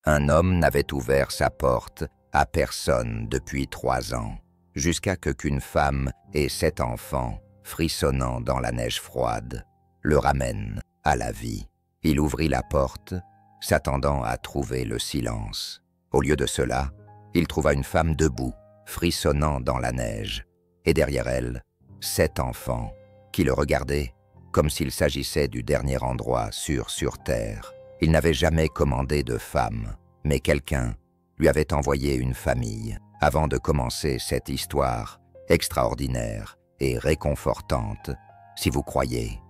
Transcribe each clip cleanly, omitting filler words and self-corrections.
Un homme n'avait ouvert sa porte à personne depuis 3 ans, jusqu'à ce qu'une femme et 7 enfants, frissonnant dans la neige froide, le ramènent à la vie. Il ouvrit la porte, s'attendant à trouver le silence. Au lieu de cela, il trouva une femme debout, frissonnant dans la neige, et derrière elle, 7 enfants, qui le regardaient comme s'il s'agissait du dernier endroit sûr sur terre. Il n'avait jamais commandé de femme, mais quelqu'un lui avait envoyé une famille avant de commencer cette histoire extraordinaire et réconfortante, si vous croyez,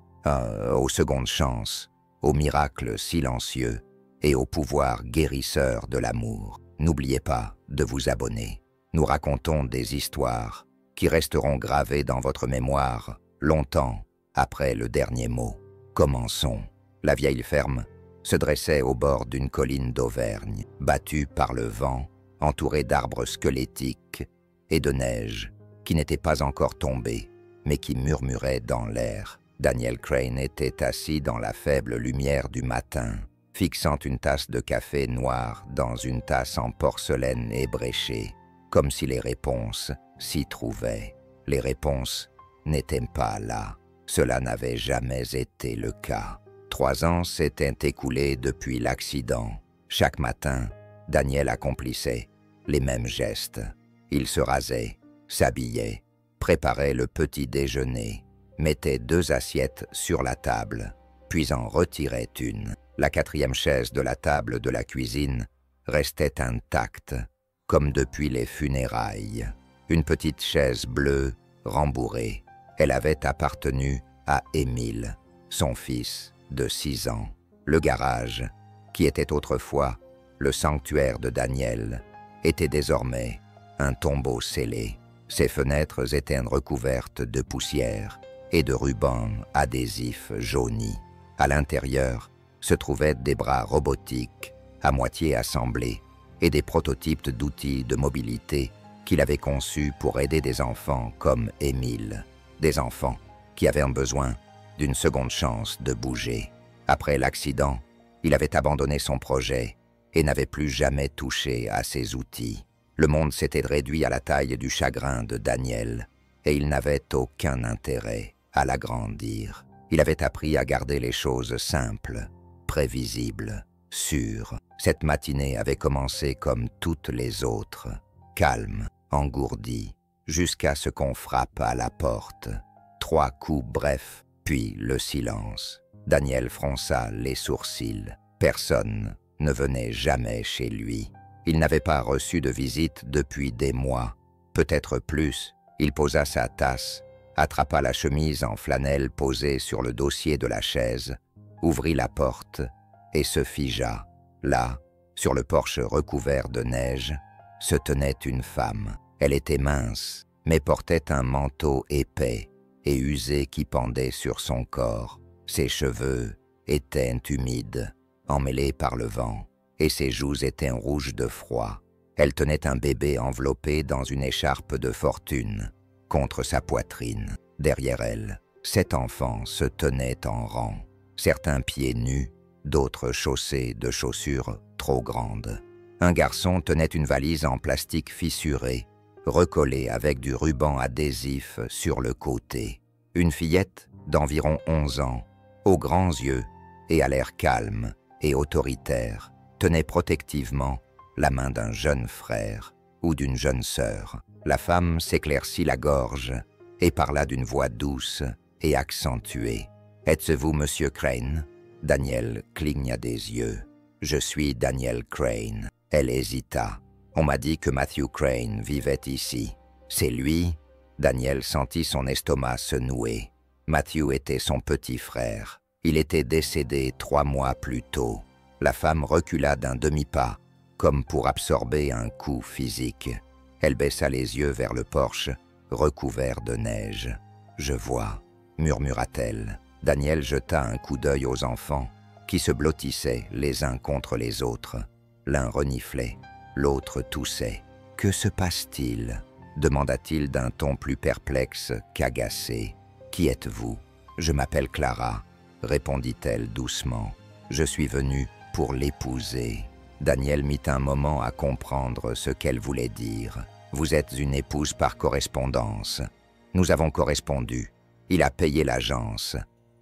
aux secondes chances, au miracle silencieux et au pouvoir guérisseur de l'amour. N'oubliez pas de vous abonner. Nous racontons des histoires qui resteront gravées dans votre mémoire longtemps après le dernier mot. Commençons. La vieille ferme se dressait au bord d'une colline d'Auvergne, battue par le vent, entourée d'arbres squelettiques et de neige qui n'était pas encore tombée, mais qui murmurait dans l'air. Daniel Crane était assis dans la faible lumière du matin, fixant une tasse de café noir dans une tasse en porcelaine ébréchée, comme si les réponses s'y trouvaient. Les réponses n'étaient pas là. Cela n'avait jamais été le cas. 3 ans s'étaient écoulés depuis l'accident. Chaque matin, Daniel accomplissait les mêmes gestes. Il se rasait, s'habillait, préparait le petit déjeuner, mettait 2 assiettes sur la table, puis en retirait une. La 4e chaise de la table de la cuisine restait intacte, comme depuis les funérailles. Une petite chaise bleue, rembourrée. Elle avait appartenu à Émile, son fils de 6 ans. Le garage, qui était autrefois le sanctuaire de Daniel, était désormais un tombeau scellé. Ses fenêtres étaient recouvertes de poussière et de rubans adhésifs jaunis. À l'intérieur se trouvaient des bras robotiques, à moitié assemblés, et des prototypes d'outils de mobilité qu'il avait conçus pour aider des enfants comme Émile, des enfants qui avaient besoin d'une seconde chance de bouger. Après l'accident, il avait abandonné son projet et n'avait plus jamais touché à ses outils. Le monde s'était réduit à la taille du chagrin de Daniel, et il n'avait aucun intérêt à l'agrandir. Il avait appris à garder les choses simples, prévisibles, sûres. Cette matinée avait commencé comme toutes les autres, calme, engourdie, jusqu'à ce qu'on frappe à la porte. 3 coups brefs, puis le silence. Daniel fronça les sourcils. Personne ne venait jamais chez lui. Il n'avait pas reçu de visite depuis des mois, peut-être plus. Il posa sa tasse, attrapa la chemise en flanelle posée sur le dossier de la chaise, ouvrit la porte et se figea. Là, sur le porche recouvert de neige, se tenait une femme. Elle était mince, mais portait un manteau épais et usé qui pendait sur son corps. Ses cheveux étaient humides, emmêlés par le vent, et ses joues étaient rouges de froid. Elle tenait un bébé enveloppé dans une écharpe de fortune, contre sa poitrine. Derrière elle, 7 enfants se tenaient en rang, certains pieds nus, d'autres chaussés de chaussures trop grandes. Un garçon tenait une valise en plastique fissuré, recollée avec du ruban adhésif sur le côté. Une fillette d'environ 11 ans, aux grands yeux et à l'air calme et autoritaire, tenait protectivement la main d'un jeune frère ou d'une jeune sœur. La femme s'éclaircit la gorge et parla d'une voix douce et accentuée. « Êtes-vous Monsieur Crane ?» Daniel cligna des yeux. « Je suis Daniel Crane. » Elle hésita. « On m'a dit que Matthew Crane vivait ici. »« C'est lui ?» Daniel sentit son estomac se nouer. Matthew était son petit frère. Il était décédé 3 mois plus tôt. La femme recula d'un demi-pas, comme pour absorber un coup physique. Elle baissa les yeux vers le porche, recouvert de neige. « Je vois », murmura-t-elle. Daniel jeta un coup d'œil aux enfants, qui se blottissaient les uns contre les autres. L'un reniflait, l'autre toussait. « Que se passe-t-il » demanda-t-il d'un ton plus perplexe qu'agacé. « Qui êtes-vous »« Je m'appelle Clara », répondit-elle doucement. « Je suis venue pour l'épouser. » Daniel mit un moment à comprendre ce qu'elle voulait dire. « Vous êtes une épouse par correspondance. Nous avons correspondu. Il a payé l'agence.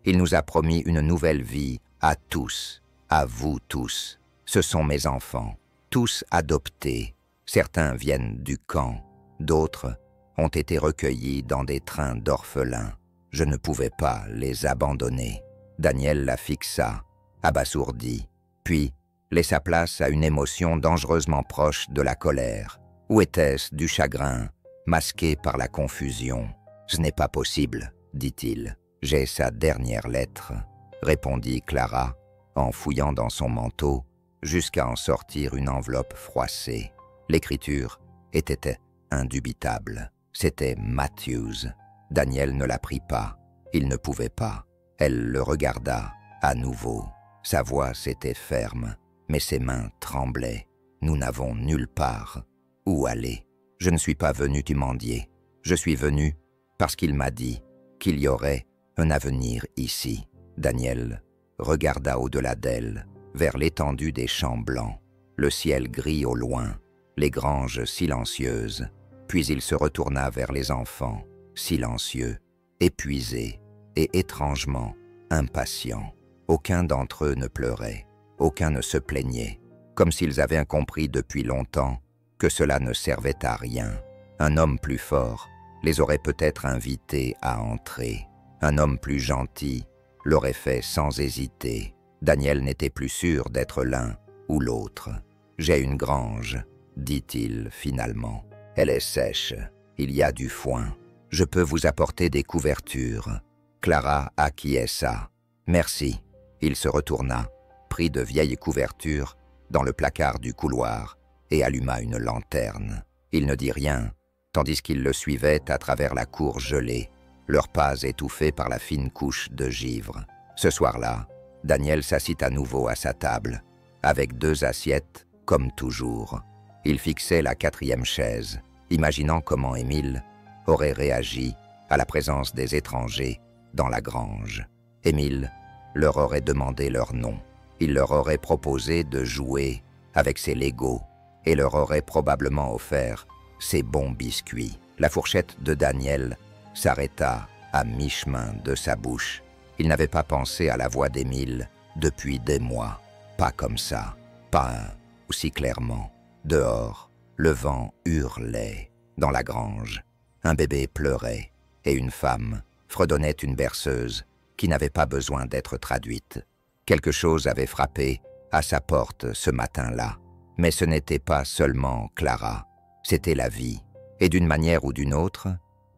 Il nous a promis une nouvelle vie à tous, à vous tous. Ce sont mes enfants, tous adoptés. Certains viennent du camp, d'autres ont été recueillis dans des trains d'orphelins. Je ne pouvais pas les abandonner. » Daniel la fixa, abasourdi, puis laissa place à une émotion dangereusement proche de la colère. Ou était-ce du chagrin, masqué par la confusion? « Ce n'est pas possible, dit-il. J'ai sa dernière lettre, répondit Clara, en fouillant dans son manteau, jusqu'à en sortir une enveloppe froissée. L'écriture était indubitable. C'était Matthews. Daniel ne la prit pas. Il ne pouvait pas. Elle le regarda à nouveau. Sa voix s'était ferme, mais ses mains tremblaient. Nous n'avons nulle part où aller. Je ne suis pas venu t'y mendier. Je suis venu parce qu'il m'a dit qu'il y aurait un avenir ici. Daniel regarda au-delà d'elle, vers l'étendue des champs blancs, le ciel gris au loin, les granges silencieuses. Puis il se retourna vers les enfants, silencieux, épuisés et étrangement impatients. Aucun d'entre eux ne pleurait, aucun ne se plaignait, comme s'ils avaient compris depuis longtemps que cela ne servait à rien. Un homme plus fort les aurait peut-être invités à entrer. Un homme plus gentil l'aurait fait sans hésiter. Daniel n'était plus sûr d'être l'un ou l'autre. « J'ai une grange, dit-il finalement. Elle est sèche, il y a du foin. Je peux vous apporter des couvertures. » Clara acquiesça. « Merci. » Il se retourna, prit de vieilles couvertures dans le placard du couloir et alluma une lanterne. Il ne dit rien, tandis qu'il le suivait à travers la cour gelée, leurs pas étouffés par la fine couche de givre. Ce soir-là, Daniel s'assit à nouveau à sa table, avec 2 assiettes, comme toujours. Il fixait la 4e chaise, imaginant comment Émile aurait réagi à la présence des étrangers dans la grange. Émile leur aurait demandé leur nom. Il leur aurait proposé de jouer avec ses Legos et leur aurait probablement offert ses bons biscuits. La fourchette de Daniel s'arrêta à mi-chemin de sa bouche. Il n'avait pas pensé à la voix d'Émile depuis des mois. Pas comme ça, pas aussi clairement. Dehors, le vent hurlait. Dans la grange, un bébé pleurait et une femme fredonnait une berceuse qui n'avait pas besoin d'être traduite. Quelque chose avait frappé à sa porte ce matin-là. Mais ce n'était pas seulement Clara, c'était la vie. Et d'une manière ou d'une autre,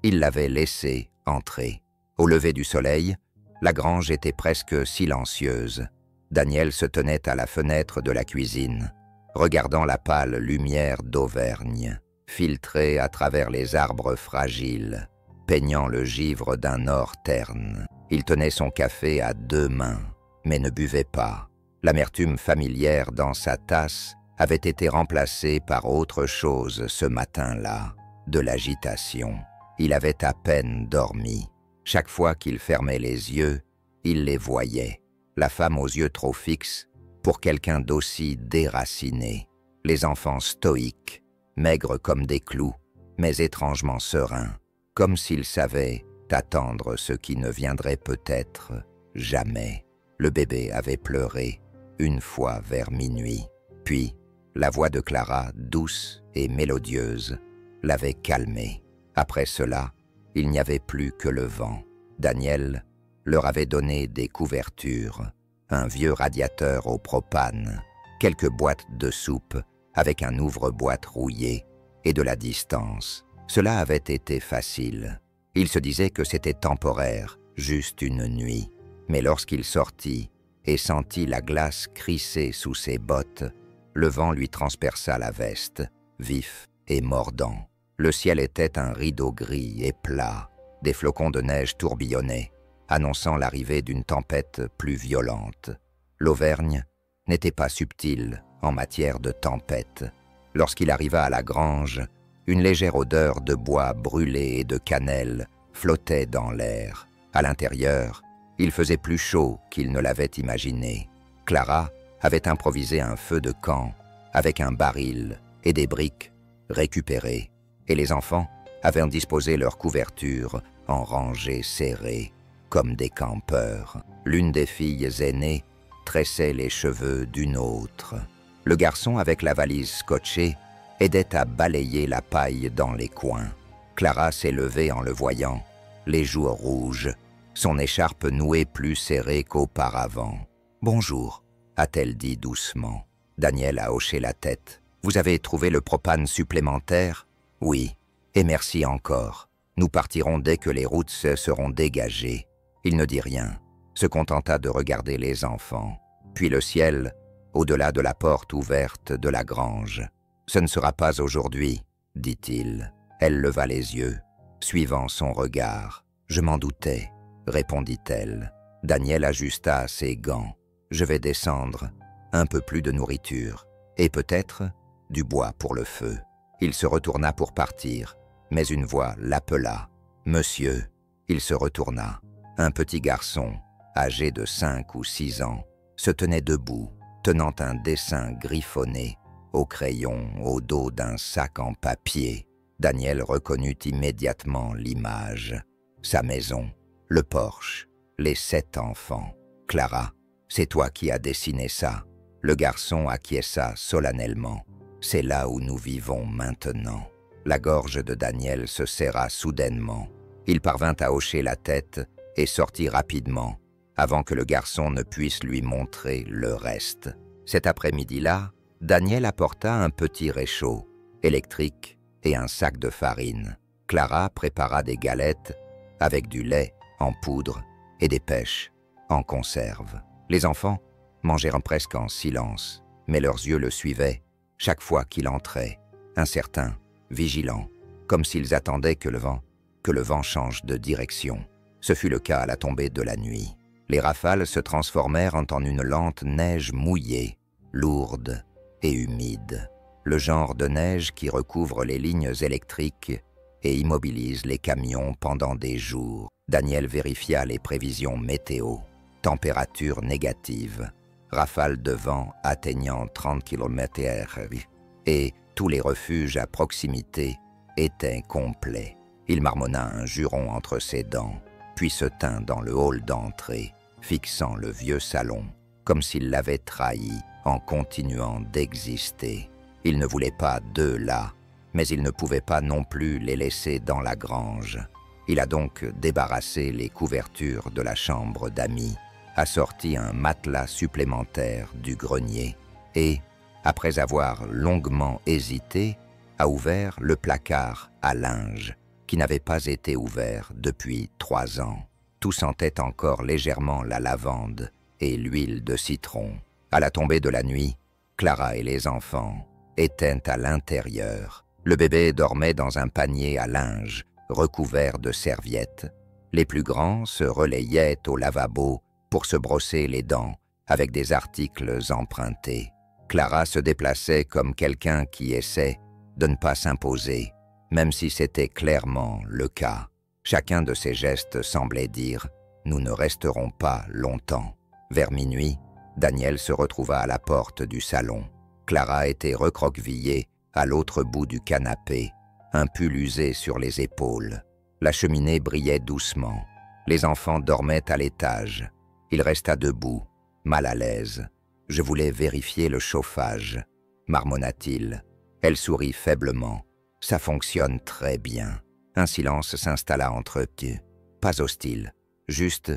il l'avait laissée entrer. Au lever du soleil, la grange était presque silencieuse. Daniel se tenait à la fenêtre de la cuisine, regardant la pâle lumière d'Auvergne, filtrée à travers les arbres fragiles, peignant le givre d'un or terne. Il tenait son café à 2 mains, mais ne buvait pas. L'amertume familière dans sa tasse avait été remplacée par autre chose ce matin-là, de l'agitation. Il avait à peine dormi. Chaque fois qu'il fermait les yeux, il les voyait. La femme aux yeux trop fixes pour quelqu'un d'aussi déraciné. Les enfants stoïques, maigres comme des clous, mais étrangement sereins, comme s'ils savaient attendre ce qui ne viendrait peut-être jamais. Le bébé avait pleuré une fois vers minuit. Puis, la voix de Clara, douce et mélodieuse, l'avait calmé. Après cela, il n'y avait plus que le vent. Daniel leur avait donné des couvertures, un vieux radiateur au propane, quelques boîtes de soupe avec un ouvre-boîte rouillé et de la distance. Cela avait été facile. Il se disait que c'était temporaire, juste une nuit. Mais lorsqu'il sortit et sentit la glace crisser sous ses bottes, le vent lui transperça la veste, vif et mordant. Le ciel était un rideau gris et plat. Des flocons de neige tourbillonnaient, annonçant l'arrivée d'une tempête plus violente. L'Auvergne n'était pas subtile en matière de tempête. Lorsqu'il arriva à la grange, une légère odeur de bois brûlé et de cannelle flottait dans l'air. À l'intérieur, il faisait plus chaud qu'il ne l'avait imaginé. Clara avait improvisé un feu de camp avec un baril et des briques récupérées, et les enfants avaient disposé leur couverture en rangées serrées, comme des campeurs. L'une des filles aînées tressait les cheveux d'une autre. Le garçon, avec la valise scotchée, aidait à balayer la paille dans les coins. Clara s'est levée en le voyant, les joues rouges, son écharpe nouée plus serrée qu'auparavant. « Bonjour », a-t-elle dit doucement. Daniel a hoché la tête. « Vous avez trouvé le propane supplémentaire ?»« Oui, et merci encore. Nous partirons dès que les routes seront dégagées. » Il ne dit rien, se contenta de regarder les enfants. Puis le ciel, au-delà de la porte ouverte de la grange. « Ce ne sera pas aujourd'hui, » dit-il. Elle leva les yeux, suivant son regard. « Je m'en doutais, » répondit-elle. Daniel ajusta ses gants. « Je vais descendre, un peu plus de nourriture, et peut-être du bois pour le feu. » Il se retourna pour partir, mais une voix l'appela. « Monsieur !» Il se retourna. Un petit garçon, âgé de 5 ou 6 ans, se tenait debout, tenant un dessin griffonné, au crayon, au dos d'un sac en papier. Daniel reconnut immédiatement l'image. Sa maison, le porche, les 7 enfants. « Clara, c'est toi qui as dessiné ça. » Le garçon acquiesça solennellement. « C'est là où nous vivons maintenant. » La gorge de Daniel se serra soudainement. Il parvint à hocher la tête et sortit rapidement, avant que le garçon ne puisse lui montrer le reste. Cet après-midi-là, Daniel apporta un petit réchaud, électrique et un sac de farine. Clara prépara des galettes avec du lait en poudre et des pêches en conserve. Les enfants mangèrent presque en silence, mais leurs yeux le suivaient chaque fois qu'il entrait, incertains, vigilants, comme s'ils attendaient que le vent change de direction. Ce fut le cas à la tombée de la nuit. Les rafales se transformèrent en une lente neige mouillée, lourde et humide. Le genre de neige qui recouvre les lignes électriques et immobilise les camions pendant des jours. Daniel vérifia les prévisions météo. Température négative, rafales de vent atteignant 30 km/h et tous les refuges à proximité étaient complets. Il marmonna un juron entre ses dents, puis se tint dans le hall d'entrée, fixant le vieux salon, comme s'il l'avait trahi en continuant d'exister. Il ne voulait pas d'eux là, mais il ne pouvait pas non plus les laisser dans la grange. Il a donc débarrassé les couvertures de la chambre d'amis, a sorti un matelas supplémentaire du grenier et, après avoir longuement hésité, a ouvert le placard à linge, qui n'avait pas été ouvert depuis 3 ans. Tout sentait encore légèrement la lavande et l'huile de citron. À la tombée de la nuit, Clara et les enfants étaient à l'intérieur. Le bébé dormait dans un panier à linge, recouvert de serviettes. Les plus grands se relayaient au lavabo pour se brosser les dents avec des articles empruntés. Clara se déplaçait comme quelqu'un qui essaie de ne pas s'imposer, même si c'était clairement le cas. Chacun de ses gestes semblait dire « Nous ne resterons pas longtemps ». Vers minuit, Daniel se retrouva à la porte du salon. Clara était recroquevillée à l'autre bout du canapé, un pull usé sur les épaules. La cheminée brillait doucement. Les enfants dormaient à l'étage. Il resta debout, mal à l'aise. « Je voulais vérifier le chauffage », marmonna-t-il. Elle sourit faiblement. « Ça fonctionne très bien. » Un silence s'installa entre eux. Pas hostile, juste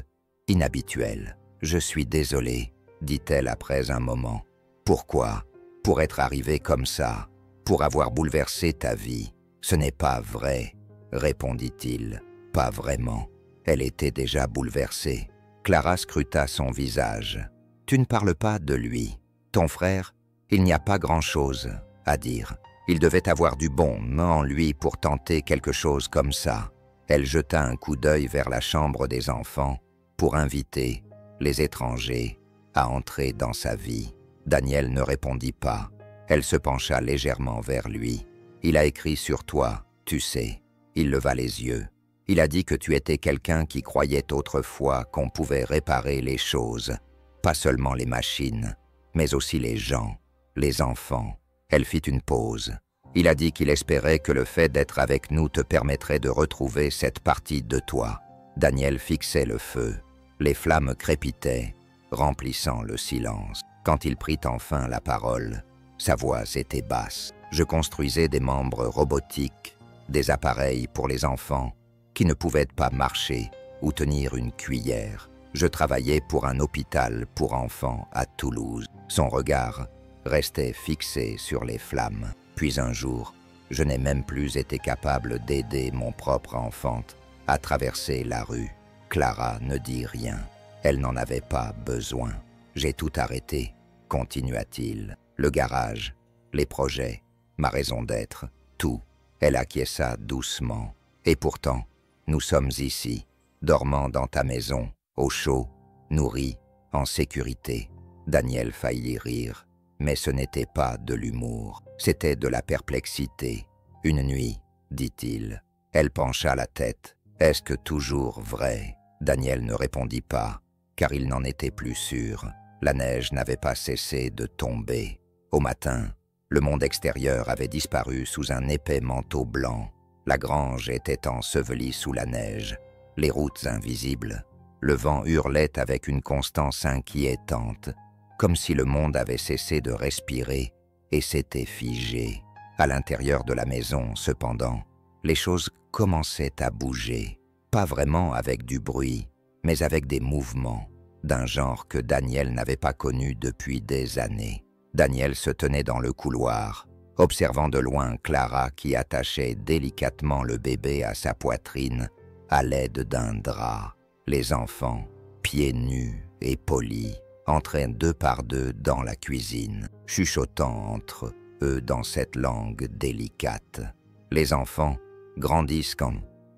inhabituel. « Je suis désolée, » dit-elle après un moment. « Pourquoi ? Pour être arrivé comme ça, pour avoir bouleversé ta vie. »« Ce n'est pas vrai, » répondit-il. « Pas vraiment. » Elle était déjà bouleversée. Clara scruta son visage. « Tu ne parles pas de lui. Ton frère, il n'y a pas grand-chose à dire. Il devait avoir du bon en lui pour tenter quelque chose comme ça. » Elle jeta un coup d'œil vers la chambre des enfants pour inviter les étrangers à entrer dans sa vie. Daniel ne répondit pas. Elle se pencha légèrement vers lui. « Il a écrit sur toi, tu sais. » Il leva les yeux. « Il a dit que tu étais quelqu'un qui croyait autrefois qu'on pouvait réparer les choses, pas seulement les machines, mais aussi les gens, les enfants. Elle fit une pause. Il a dit qu'il espérait que le fait d'être avec nous te permettrait de retrouver cette partie de toi. Daniel fixait le feu. Les flammes crépitaient, remplissant le silence. Quand il prit enfin la parole, sa voix était basse. Je construisais des membres robotiques, des appareils pour les enfants qui ne pouvaient pas marcher ou tenir une cuillère. Je travaillais pour un hôpital pour enfants à Toulouse. Son regard restait fixé sur les flammes. Puis un jour, je n'ai même plus été capable d'aider mon propre enfant à traverser la rue. Clara ne dit rien. Elle n'en avait pas besoin. J'ai tout arrêté, continua-t-il. Le garage, les projets, ma raison d'être, tout. Elle acquiesça doucement. Et pourtant, nous sommes ici, dormant dans ta maison, au chaud, nourris, en sécurité. Daniel faillit rire, mais ce n'était pas de l'humour, c'était de la perplexité. Une nuit, dit-il. Elle pencha la tête. Est-ce que toujours vrai? Daniel ne répondit pas, car il n'en était plus sûr. La neige n'avait pas cessé de tomber. Au matin, le monde extérieur avait disparu sous un épais manteau blanc. La grange était ensevelie sous la neige, les routes invisibles. Le vent hurlait avec une constance inquiétante, comme si le monde avait cessé de respirer et s'était figé. À l'intérieur de la maison, cependant, les choses commençaient à bouger, pas vraiment avec du bruit, mais avec des mouvements, d'un genre que Daniel n'avait pas connu depuis des années. Daniel se tenait dans le couloir, observant de loin Clara qui attachait délicatement le bébé à sa poitrine à l'aide d'un drap. Les enfants, pieds nus et polis, entraient deux par deux dans la cuisine, chuchotant entre eux dans cette langue délicate. Les enfants grandissent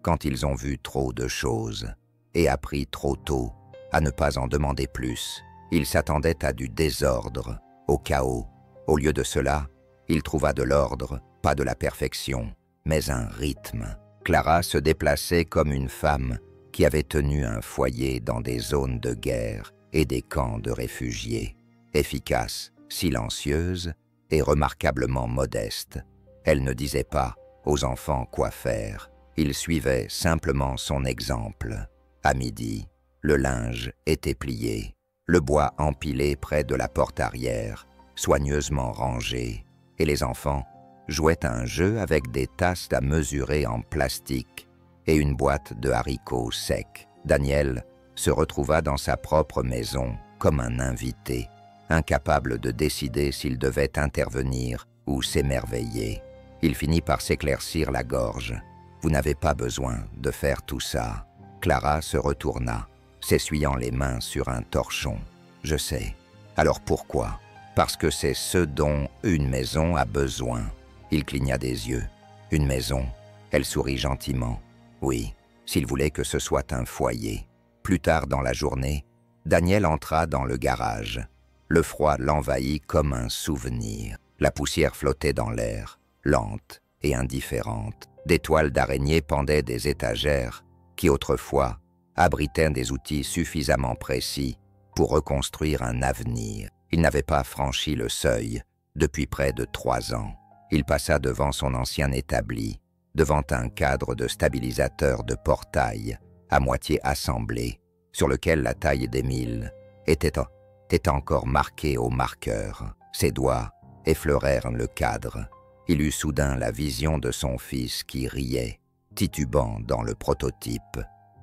quand ils ont vu trop de choses et appris trop tôt à ne pas en demander plus. Ils s'attendaient à du désordre, au chaos. Au lieu de cela, il trouva de l'ordre, pas de la perfection, mais un rythme. Clara se déplaçait comme une femme qui avait tenu un foyer dans des zones de guerre et des camps de réfugiés. Efficace, silencieuse et remarquablement modeste. Elle ne disait pas aux enfants quoi faire. Ils suivaient simplement son exemple. À midi, le linge était plié, le bois empilé près de la porte arrière, soigneusement rangé, et les enfants jouaient à un jeu avec des tasses à mesurer en plastique et une boîte de haricots secs. Daniel se retrouva dans sa propre maison comme un invité, incapable de décider s'il devait intervenir ou s'émerveiller. Il finit par s'éclaircir la gorge. « Vous n'avez pas besoin de faire tout ça. » Clara se retourna, s'essuyant les mains sur un torchon. « Je sais. Alors pourquoi? Parce que c'est ce dont une maison a besoin. » Il cligna des yeux. « Une maison ?» Elle sourit gentiment. « Oui, s'il voulait que ce soit un foyer. » Plus tard dans la journée, Daniel entra dans le garage. Le froid l'envahit comme un souvenir. La poussière flottait dans l'air, lente et indifférente. Des toiles d'araignée pendaient des étagères qui, autrefois, abritaient des outils suffisamment précis pour reconstruire un avenir. Il n'avait pas franchi le seuil depuis près de 3 ans. Il passa devant son ancien établi, devant un cadre de stabilisateur de portail à moitié assemblé, sur lequel la taille d'Émile était encore marquée au marqueur. Ses doigts effleurèrent le cadre. Il eut soudain la vision de son fils qui riait, titubant dans le prototype,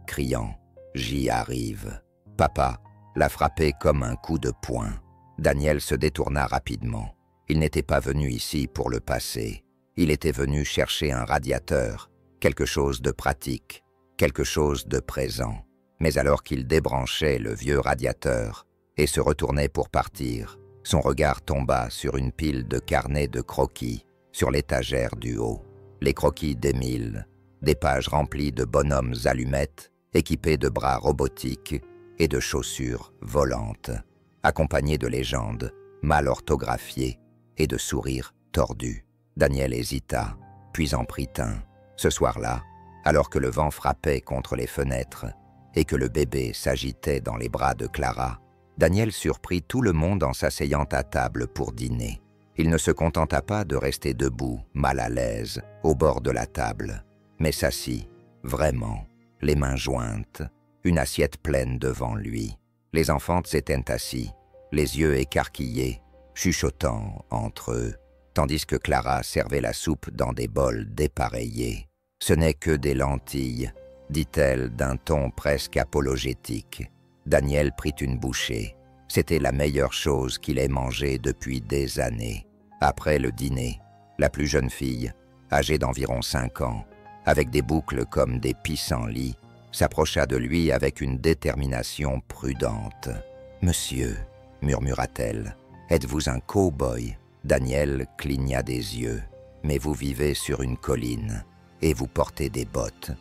criant « J'y arrive ». Papa l'a frappé comme un coup de poing. Daniel se détourna rapidement. Il n'était pas venu ici pour le passé. Il était venu chercher un radiateur, quelque chose de pratique, quelque chose de présent. Mais alors qu'il débranchait le vieux radiateur et se retournait pour partir, son regard tomba sur une pile de carnets de croquis sur l'étagère du haut. Les croquis d'Émile, des pages remplies de bonhommes allumettes, équipés de bras robotiques et de chaussures volantes, accompagnés de légendes mal orthographiées et de sourires tordus. Daniel hésita, puis en prit un. Ce soir-là, alors que le vent frappait contre les fenêtres et que le bébé s'agitait dans les bras de Clara, Daniel surprit tout le monde en s'asseyant à table pour dîner. Il ne se contenta pas de rester debout, mal à l'aise, au bord de la table, mais s'assit, vraiment, les mains jointes, une assiette pleine devant lui. Les enfants s'étaient assis, les yeux écarquillés, chuchotant entre eux, tandis que Clara servait la soupe dans des bols dépareillés. « Ce n'est que des lentilles », dit-elle d'un ton presque apologétique. Daniel prit une bouchée. C'était la meilleure chose qu'il ait mangée depuis des années. Après le dîner, la plus jeune fille, âgée d'environ 5 ans, avec des boucles comme des pissenlits, s'approcha de lui avec une détermination prudente. « Monsieur, murmura-t-elle, êtes-vous un cow-boy ?» Daniel cligna des yeux. « Mais vous vivez sur une colline, et vous portez des bottes.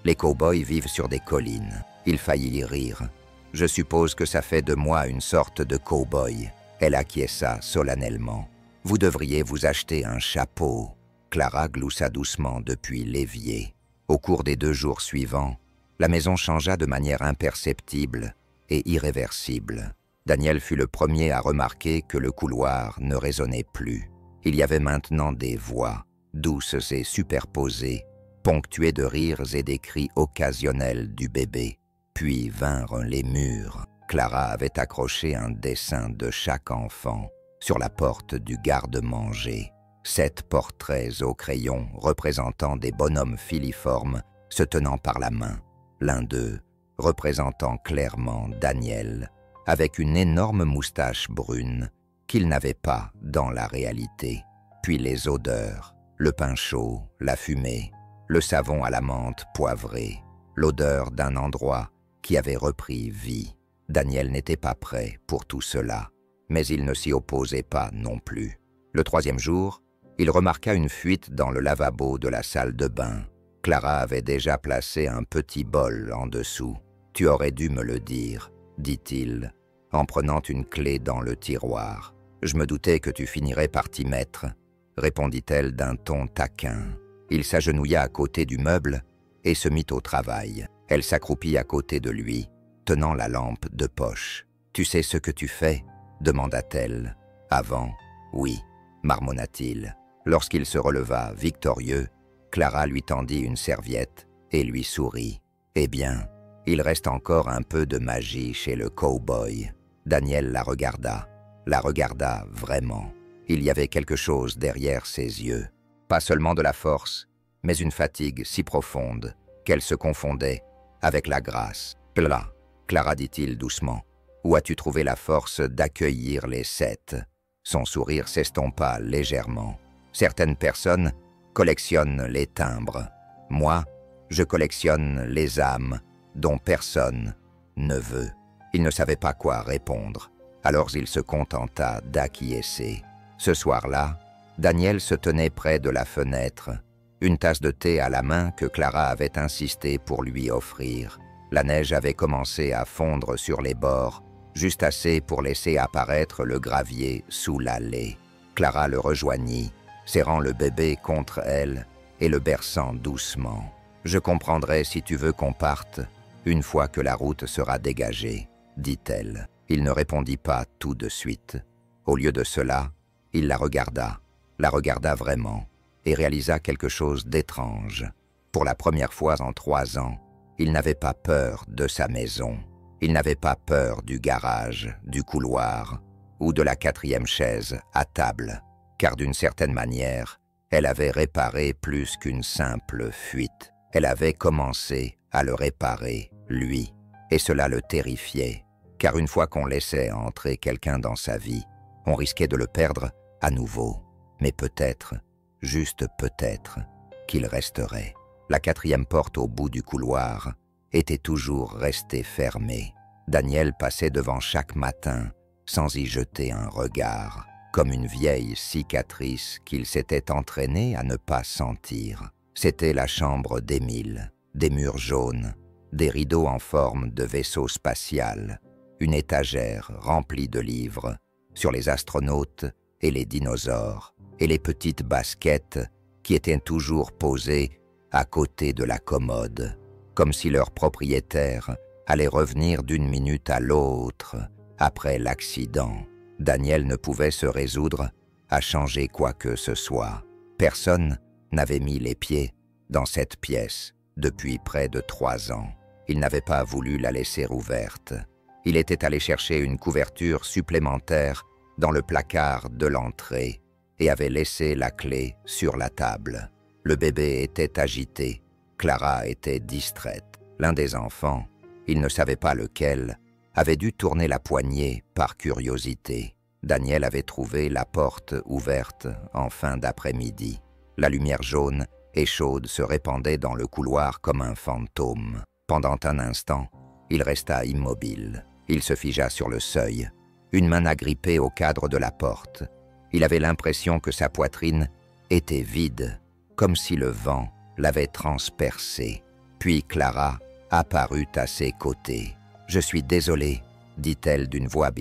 Les cow-boys vivent sur des collines. » Il faillit rire. « Je suppose que ça fait de moi une sorte de cow-boy. » Elle acquiesça solennellement. « Vous devriez vous acheter un chapeau. » Clara gloussa doucement depuis l'évier. Au cours des 2 jours suivants, la maison changea de manière imperceptible et irréversible. Daniel fut le premier à remarquer que le couloir ne résonnait plus. Il y avait maintenant des voix, douces et superposées, ponctuées de rires et des cris occasionnels du bébé. Puis vinrent les murs. Clara avait accroché un dessin de chaque enfant sur la porte du garde-manger. 7 portraits au crayon représentant des bonhommes filiformes se tenant par la main. L'un d'eux représentant clairement Daniel, avec une énorme moustache brune qu'il n'avait pas dans la réalité. Puis les odeurs, le pain chaud, la fumée, le savon à la menthe poivrée, l'odeur d'un endroit qui avait repris vie. Daniel n'était pas prêt pour tout cela, mais il ne s'y opposait pas non plus. Le 3e jour, il remarqua une fuite dans le lavabo de la salle de bain. Clara avait déjà placé un petit bol en dessous. « Tu aurais dû me le dire », dit-il, en prenant une clé dans le tiroir. « Je me doutais que tu finirais par t'y mettre », répondit-elle d'un ton taquin. Il s'agenouilla à côté du meuble et se mit au travail. Elle s'accroupit à côté de lui, tenant la lampe de poche. « Tu sais ce que tu fais ?» demanda-t-elle. « Avant, oui », marmonna-t-il. Lorsqu'il se releva, victorieux, Clara lui tendit une serviette et lui sourit. « Eh bien, il reste encore un peu de magie chez le cow-boy. » Daniel la regarda vraiment. Il y avait quelque chose derrière ses yeux. Pas seulement de la force, mais une fatigue si profonde qu'elle se confondait avec la grâce. « Clara, dit-il doucement, où as-tu trouvé la force d'accueillir les 7 ?» Son sourire s'estompa légèrement. « Certaines personnes collectionnent les timbres. Moi, je collectionne les âmes dont personne ne veut. » Il ne savait pas quoi répondre. Alors il se contenta d'acquiescer. Ce soir-là, Daniel se tenait près de la fenêtre, une tasse de thé à la main que Clara avait insisté pour lui offrir. La neige avait commencé à fondre sur les bords, juste assez pour laisser apparaître le gravier sous l'allée. Clara le rejoignit, serrant le bébé contre elle et le berçant doucement. « Je comprendrai si tu veux qu'on parte, une fois que la route sera dégagée, » dit-elle. Il ne répondit pas tout de suite. Au lieu de cela, il la regarda vraiment, et réalisa quelque chose d'étrange. Pour la première fois en 3 ans, il n'avait pas peur de sa maison. Il n'avait pas peur du garage, du couloir, ou de la 4e chaise à table, car d'une certaine manière, elle avait réparé plus qu'une simple fuite. Elle avait commencé à le réparer, lui, et cela le terrifiait, car une fois qu'on laissait entrer quelqu'un dans sa vie, on risquait de le perdre à nouveau. Mais peut-être, juste peut-être, qu'il resterait. La 4e porte au bout du couloir était toujours restée fermée. Daniel passait devant chaque matin sans y jeter un regard, comme une vieille cicatrice qu'il s'était entraîné à ne pas sentir. C'était la chambre d'Émile, des murs jaunes, des rideaux en forme de vaisseau spatial, une étagère remplie de livres sur les astronautes et les dinosaures, et les petites baskets qui étaient toujours posées à côté de la commode, comme si leur propriétaire allait revenir d'une minute à l'autre après l'accident. Daniel ne pouvait se résoudre à changer quoi que ce soit. Personne n'avait mis les pieds dans cette pièce depuis près de 3 ans. Il n'avait pas voulu la laisser ouverte. Il était allé chercher une couverture supplémentaire dans le placard de l'entrée et avait laissé la clé sur la table. Le bébé était agité, Clara était distraite. L'un des enfants, il ne savait pas lequel, avait dû tourner la poignée par curiosité. Daniel avait trouvé la porte ouverte en fin d'après-midi. La lumière jaune et chaude se répandait dans le couloir comme un fantôme. Pendant un instant, il resta immobile. Il se figea sur le seuil, une main agrippée au cadre de la porte. Il avait l'impression que sa poitrine était vide, comme si le vent l'avait transpercé. Puis Clara apparut à ses côtés. « Je suis désolée, dit-elle d'une voix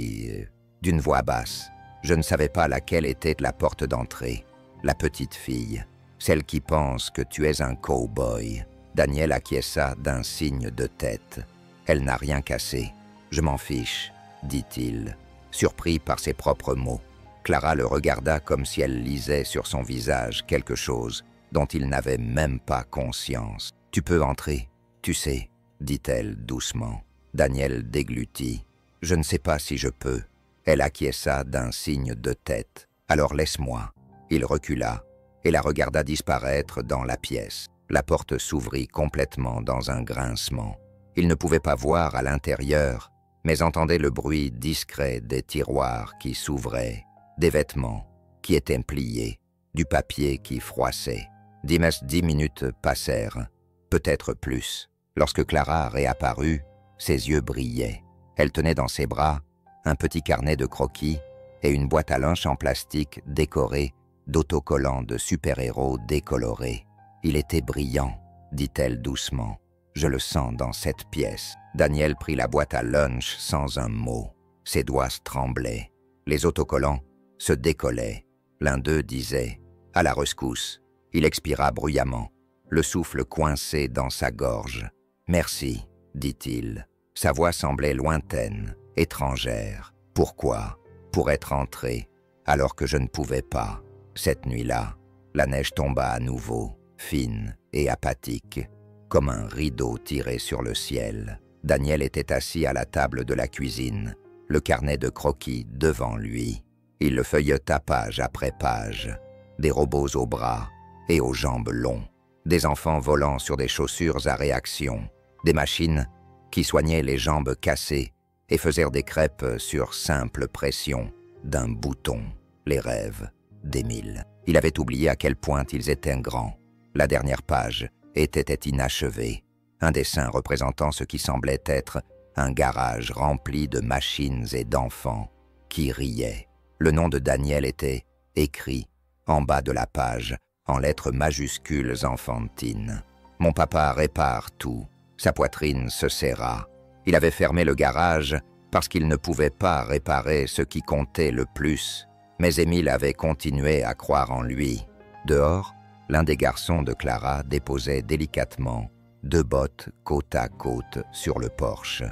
basse. Je ne savais pas laquelle était la porte d'entrée. La petite fille, celle qui pense que tu es un cow-boy. » Daniel acquiesça d'un signe de tête. Elle n'a rien cassé. « Je m'en fiche, dit-il, surpris par ses propres mots. Clara le regarda comme si elle lisait sur son visage quelque chose dont il n'avait même pas conscience. « Tu peux entrer, tu sais, dit-elle doucement. Daniel déglutit. « Je ne sais pas si je peux. » Elle acquiesça d'un signe de tête. « Alors laisse-moi. » Il recula et la regarda disparaître dans la pièce. La porte s'ouvrit complètement dans un grincement. Il ne pouvait pas voir à l'intérieur, mais entendait le bruit discret des tiroirs qui s'ouvraient, des vêtements qui étaient pliés, du papier qui froissait. 10 minutes passèrent, peut-être plus. Lorsque Clara réapparut, ses yeux brillaient. Elle tenait dans ses bras un petit carnet de croquis et une boîte à lunch en plastique décorée d'autocollants de super-héros décolorés. « Il était brillant, dit-elle doucement. Je le sens dans cette pièce. » Daniel prit la boîte à lunch sans un mot. Ses doigts tremblaient. Les autocollants se décollaient. L'un d'eux disait « À la rescousse ». Il expira bruyamment, le souffle coincé dans sa gorge. « Merci », dit-il. Sa voix semblait lointaine, étrangère. Pourquoi? Pour être entré, alors que je ne pouvais pas. Cette nuit-là, la neige tomba à nouveau, fine et apathique, comme un rideau tiré sur le ciel. Daniel était assis à la table de la cuisine, le carnet de croquis devant lui. Il le feuilleta page après page, des robots aux bras et aux jambes longs, des enfants volant sur des chaussures à réaction, des machines qui soignaient les jambes cassées et faisaient des crêpes sur simple pression d'un bouton, les rêves d'Émile. Il avait oublié à quel point ils étaient grands. La dernière page était inachevée, un dessin représentant ce qui semblait être un garage rempli de machines et d'enfants qui riaient. Le nom de Daniel était écrit en bas de la page en lettres majuscules enfantines. Mon papa répare tout. Sa poitrine se serra. Il avait fermé le garage parce qu'il ne pouvait pas réparer ce qui comptait le plus. Mais Émile avait continué à croire en lui. Dehors, l'un des garçons de Clara déposait délicatement 2 bottes côte à côte sur le porche,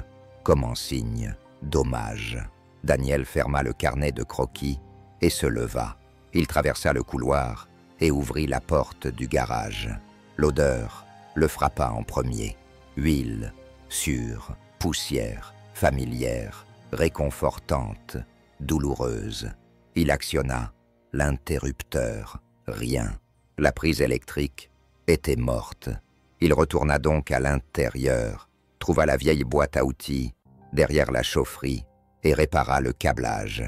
comme en signe d'hommage. Daniel ferma le carnet de croquis et se leva. Il traversa le couloir et ouvrit la porte du garage. L'odeur le frappa en premier. Huile, sûre, poussière, familière, réconfortante, douloureuse. Il actionna l'interrupteur. Rien. La prise électrique était morte. Il retourna donc à l'intérieur, trouva la vieille boîte à outils derrière la chaufferie et répara le câblage.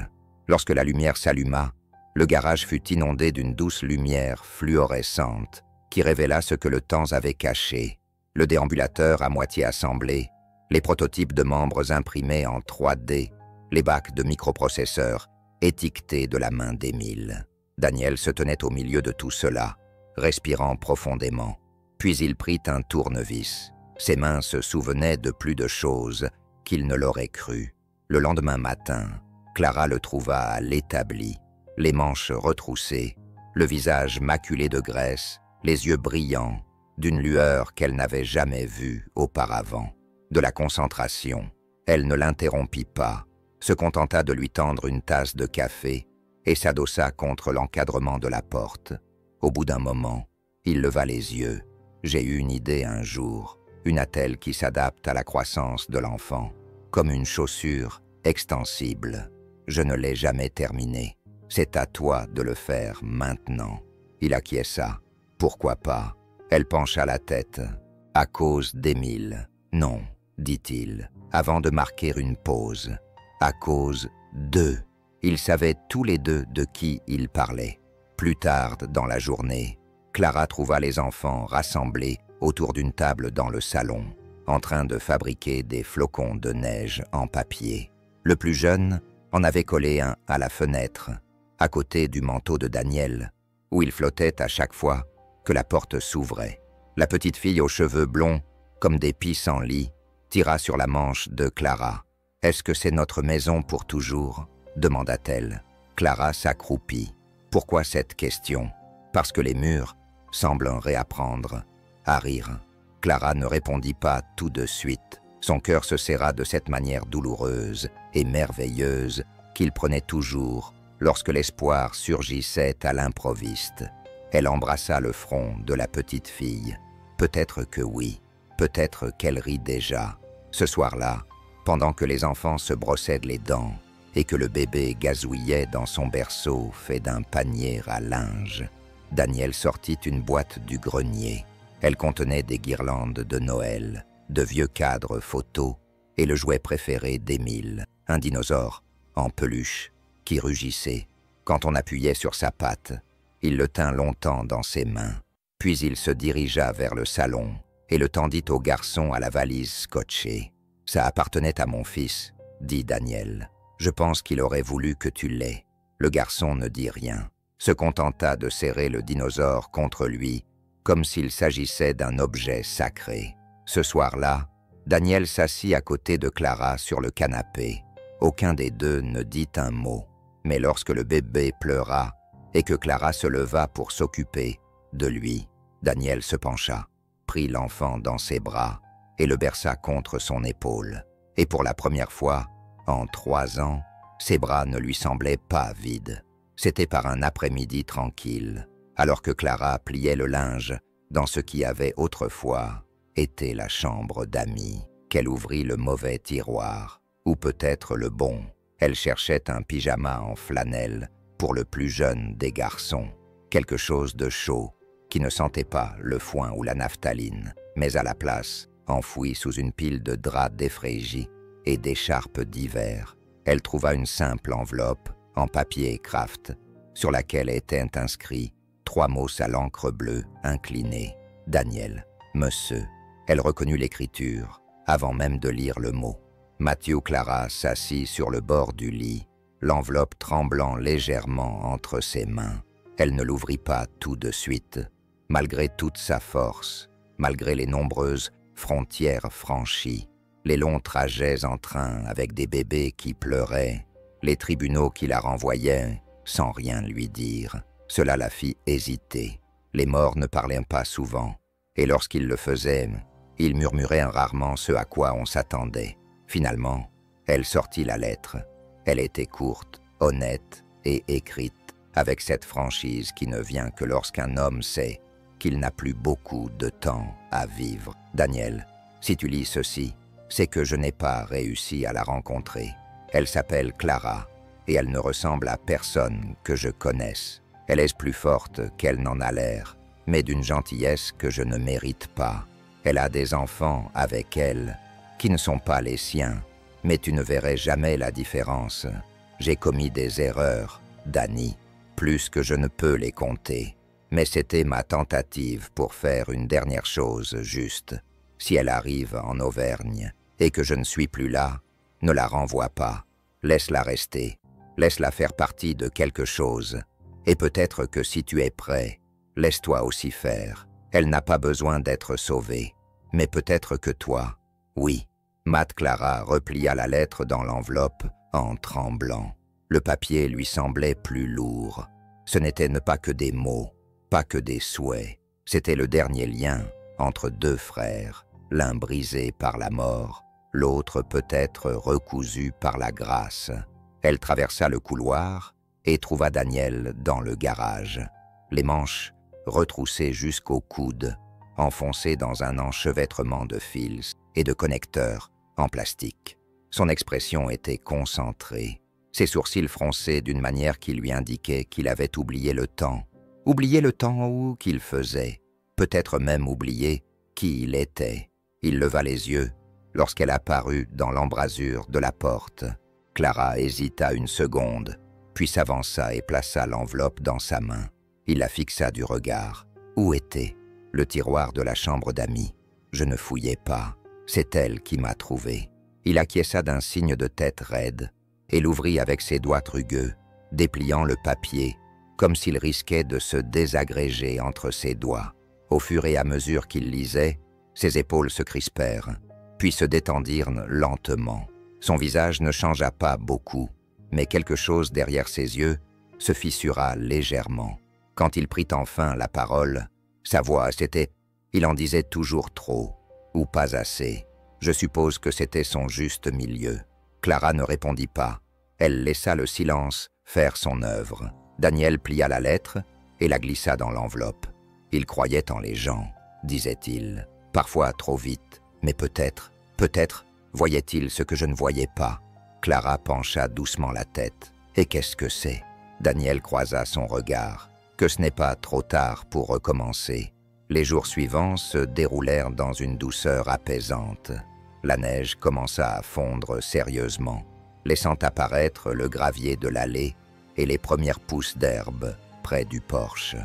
Lorsque la lumière s'alluma, le garage fut inondé d'une douce lumière fluorescente qui révéla ce que le temps avait caché. Le déambulateur à moitié assemblé, les prototypes de membres imprimés en 3D, les bacs de microprocesseurs étiquetés de la main d'Émile. Daniel se tenait au milieu de tout cela, respirant profondément. Puis il prit un tournevis. Ses mains se souvenaient de plus de choses qu'il ne l'aurait cru. Le lendemain matin, Clara le trouva à l'établi, les manches retroussées, le visage maculé de graisse, les yeux brillants, d'une lueur qu'elle n'avait jamais vue auparavant. De la concentration, elle ne l'interrompit pas, se contenta de lui tendre une tasse de café et s'adossa contre l'encadrement de la porte. Au bout d'un moment, il leva les yeux. J'ai eu une idée un jour, une attelle qui s'adapte à la croissance de l'enfant, comme une chaussure extensible. Je ne l'ai jamais terminée. C'est à toi de le faire maintenant. Il acquiesça. Pourquoi pas? Elle pencha la tête. À cause d'Émile. Non, dit-il, avant de marquer une pause. À cause d'eux. Ils savaient tous les deux de qui ils parlaient. Plus tard dans la journée, Clara trouva les enfants rassemblés autour d'une table dans le salon, en train de fabriquer des flocons de neige en papier. Le plus jeune en avait collé un à la fenêtre, à côté du manteau de Daniel, où il flottait à chaque fois que la porte s'ouvrait. La petite fille aux cheveux blonds, comme des pissenlits, tira sur la manche de Clara. « Est-ce que c'est notre maison pour toujours ?» demanda-t-elle. Clara s'accroupit. Pourquoi cette question? Parce que les murs semblent réapprendre à rire. Clara ne répondit pas tout de suite. Son cœur se serra de cette manière douloureuse et merveilleuse qu'il prenait toujours lorsque l'espoir surgissait à l'improviste. Elle embrassa le front de la petite fille. Peut-être que oui, peut-être qu'elle rit déjà. Ce soir-là, pendant que les enfants se brossaient les dents et que le bébé gazouillait dans son berceau fait d'un panier à linge, Daniel sortit une boîte du grenier. Elle contenait des guirlandes de Noël, de vieux cadres photos et le jouet préféré d'Émile, un dinosaure en peluche qui rugissait quand on appuyait sur sa patte. Il le tint longtemps dans ses mains, puis il se dirigea vers le salon et le tendit au garçon à la valise scotchée. « Ça appartenait à mon fils, » dit Daniel. « Je pense qu'il aurait voulu que tu l'aies. » Le garçon ne dit rien, se contenta de serrer le dinosaure contre lui, comme s'il s'agissait d'un objet sacré. Ce soir-là, Daniel s'assit à côté de Clara sur le canapé. Aucun des deux ne dit un mot. Mais lorsque le bébé pleura et que Clara se leva pour s'occuper de lui, Daniel se pencha, prit l'enfant dans ses bras et le berça contre son épaule. Et pour la première fois, en 3 ans, ses bras ne lui semblaient pas vides. C'était par un après-midi tranquille, alors que Clara pliait le linge dans ce qui avait autrefois été la chambre d'Amy, qu'elle ouvrit le mauvais tiroir, ou peut-être le bon. Elle cherchait un pyjama en flanelle pour le plus jeune des garçons, quelque chose de chaud, qui ne sentait pas le foin ou la naphtaline, mais à la place, enfoui sous une pile de draps défrayés et d'écharpes d'hiver, elle trouva une simple enveloppe en papier kraft, sur laquelle étaient inscrits 3 mots à l'encre bleue inclinée. Daniel, Monsieur. Elle reconnut l'écriture, avant même de lire le mot. Matthew Clara s'assit sur le bord du lit, l'enveloppe tremblant légèrement entre ses mains. Elle ne l'ouvrit pas tout de suite, malgré toute sa force, malgré les nombreuses frontières franchies, les longs trajets en train avec des bébés qui pleuraient, les tribunaux qui la renvoyaient sans rien lui dire. Cela la fit hésiter. Les morts ne parlaient pas souvent, et lorsqu'ils le faisaient, ils murmuraient rarement ce à quoi on s'attendait. Finalement, elle sortit la lettre. Elle était courte, honnête et écrite, avec cette franchise qui ne vient que lorsqu'un homme sait qu'il n'a plus beaucoup de temps à vivre. Daniel, si tu lis ceci, c'est que je n'ai pas réussi à la rencontrer. Elle s'appelle Clara, et elle ne ressemble à personne que je connaisse. Elle est plus forte qu'elle n'en a l'air, mais d'une gentillesse que je ne mérite pas. Elle a des enfants avec elle, qui ne sont pas les siens, mais tu ne verrais jamais la différence. J'ai commis des erreurs, Dani, plus que je ne peux les compter. Mais c'était ma tentative pour faire une dernière chose juste. Si elle arrive en Auvergne et que je ne suis plus là, ne la renvoie pas. Laisse-la rester. Laisse-la faire partie de quelque chose. Et peut-être que si tu es prêt, laisse-toi aussi faire. Elle n'a pas besoin d'être sauvée. Mais peut-être que toi, oui. Matt Clara replia la lettre dans l'enveloppe en tremblant. Le papier lui semblait plus lourd. Ce n'était pas que des mots, pas que des souhaits. C'était le dernier lien entre 2 frères, l'un brisé par la mort, l'autre peut-être recousu par la grâce. Elle traversa le couloir et trouva Daniel dans le garage, les manches retroussées jusqu'au coude, enfoncées dans un enchevêtrement de fils et de connecteurs en plastique. Son expression était concentrée, ses sourcils froncés d'une manière qui lui indiquait qu'il avait oublié le temps ou qu'il faisait, peut-être même oublié qui il était. Il leva les yeux lorsqu'elle apparut dans l'embrasure de la porte. Clara hésita une seconde, puis s'avança et plaça l'enveloppe dans sa main. Il la fixa du regard. Où était le tiroir de la chambre d'amis? Je ne fouillais pas, c'est elle qui m'a trouvé. Il acquiesça d'un signe de tête raide et l'ouvrit avec ses doigts rugueux, dépliant le papier, comme s'il risquait de se désagréger entre ses doigts. Au fur et à mesure qu'il lisait, ses épaules se crispèrent, puis se détendirent lentement. Son visage ne changea pas beaucoup, mais quelque chose derrière ses yeux se fissura légèrement. Quand il prit enfin la parole, sa voix, c'était « il en disait toujours trop, ou pas assez ». Je suppose que c'était son juste milieu. Clara ne répondit pas. Elle laissa le silence faire son œuvre. Daniel plia la lettre et la glissa dans l'enveloppe. Il croyait en les gens, disait-il, parfois trop vite, mais peut-être, voyait-il ce que je ne voyais pas. Clara pencha doucement la tête. Et qu'est-ce que c'est? Daniel croisa son regard. Que ce n'est pas trop tard pour recommencer. Les jours suivants se déroulèrent dans une douceur apaisante. La neige commença à fondre sérieusement, laissant apparaître le gravier de l'allée et les premières pousses d'herbe près du porche.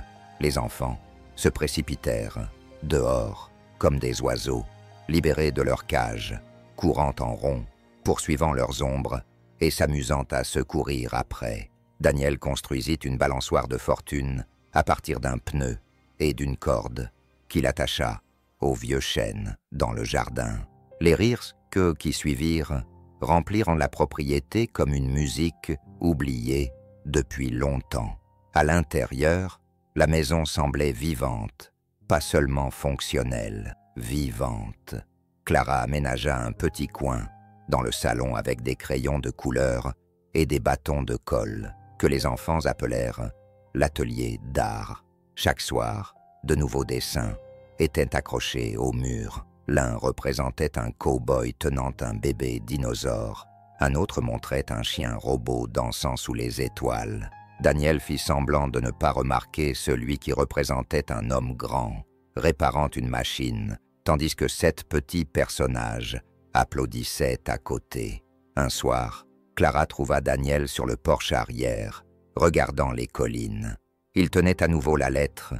Les enfants se précipitèrent dehors comme des oiseaux, libérés de leur cage, courant en rond, poursuivant leurs ombres et s'amusant à se courir après. Daniel construisit une balançoire de fortune à partir d'un pneu et d'une corde qu'il attacha au vieux chêne dans le jardin. Les rires qui suivirent remplirent la propriété comme une musique oubliée depuis longtemps. À l'intérieur, la maison semblait vivante, pas seulement fonctionnelle, vivante. Clara aménagea un petit coin dans le salon avec des crayons de couleur et des bâtons de colle que les enfants appelèrent l'atelier d'art. Chaque soir, de nouveaux dessins étaient accrochés au mur. L'un représentait un cow-boy tenant un bébé dinosaure. Un autre montrait un chien robot dansant sous les étoiles. Daniel fit semblant de ne pas remarquer celui qui représentait un homme grand, réparant une machine, tandis que 7 petits personnages applaudissaient à côté. Un soir, Clara trouva Daniel sur le porche arrière, regardant les collines. Il tenait à nouveau la lettre,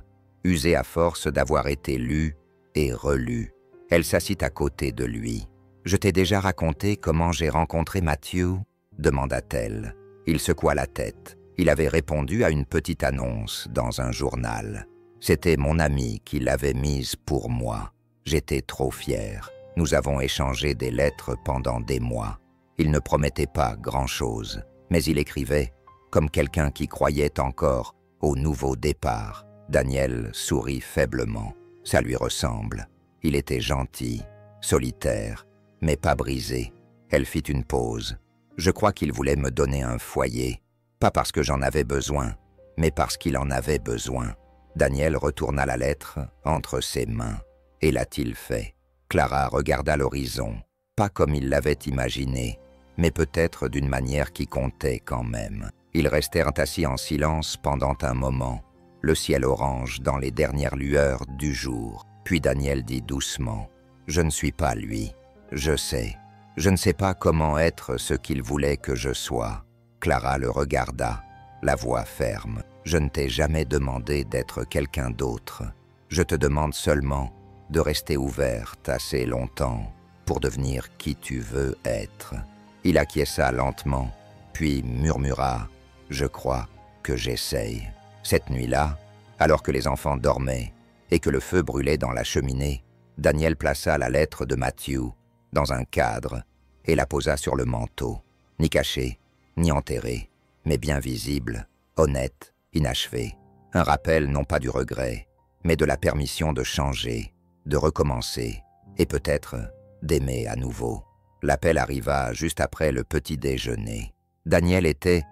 usée à force d'avoir été lue et relue. Elle s'assit à côté de lui. « Je t'ai déjà raconté comment j'ai rencontré Matthew ?» demanda-t-elle. Il secoua la tête. Il avait répondu à une petite annonce dans un journal. C'était mon ami qui l'avait mise pour moi. J'étais trop fier. Nous avons échangé des lettres pendant des mois. Il ne promettait pas grand-chose, mais il écrivait comme quelqu'un qui croyait encore au nouveau départ. Daniel sourit faiblement. Ça lui ressemble. Il était gentil, solitaire, mais pas brisé. Elle fit une pause. Je crois qu'il voulait me donner un foyer, pas parce que j'en avais besoin, mais parce qu'il en avait besoin. Daniel retourna la lettre entre ses mains. Et l'a-t-il fait? Clara regarda l'horizon, pas comme il l'avait imaginé, mais peut-être d'une manière qui comptait quand même. Ils restèrent assis en silence pendant un moment, le ciel orange dans les dernières lueurs du jour. Puis Daniel dit doucement « Je ne suis pas lui. Je sais. Je ne sais pas comment être ce qu'il voulait que je sois. » Clara le regarda, la voix ferme. « Je ne t'ai jamais demandé d'être quelqu'un d'autre. Je te demande seulement de rester ouverte assez longtemps pour devenir qui tu veux être. » Il acquiesça lentement, puis murmura « Je crois que j'essaye. » Cette nuit-là, alors que les enfants dormaient, et que le feu brûlait dans la cheminée, Daniel plaça la lettre de Matthew dans un cadre et la posa sur le manteau, ni cachée, ni enterrée, mais bien visible, honnête, inachevée. Un rappel non pas du regret, mais de la permission de changer, de recommencer, et peut-être d'aimer à nouveau. L'appel arriva juste après le petit déjeuner. Daniel était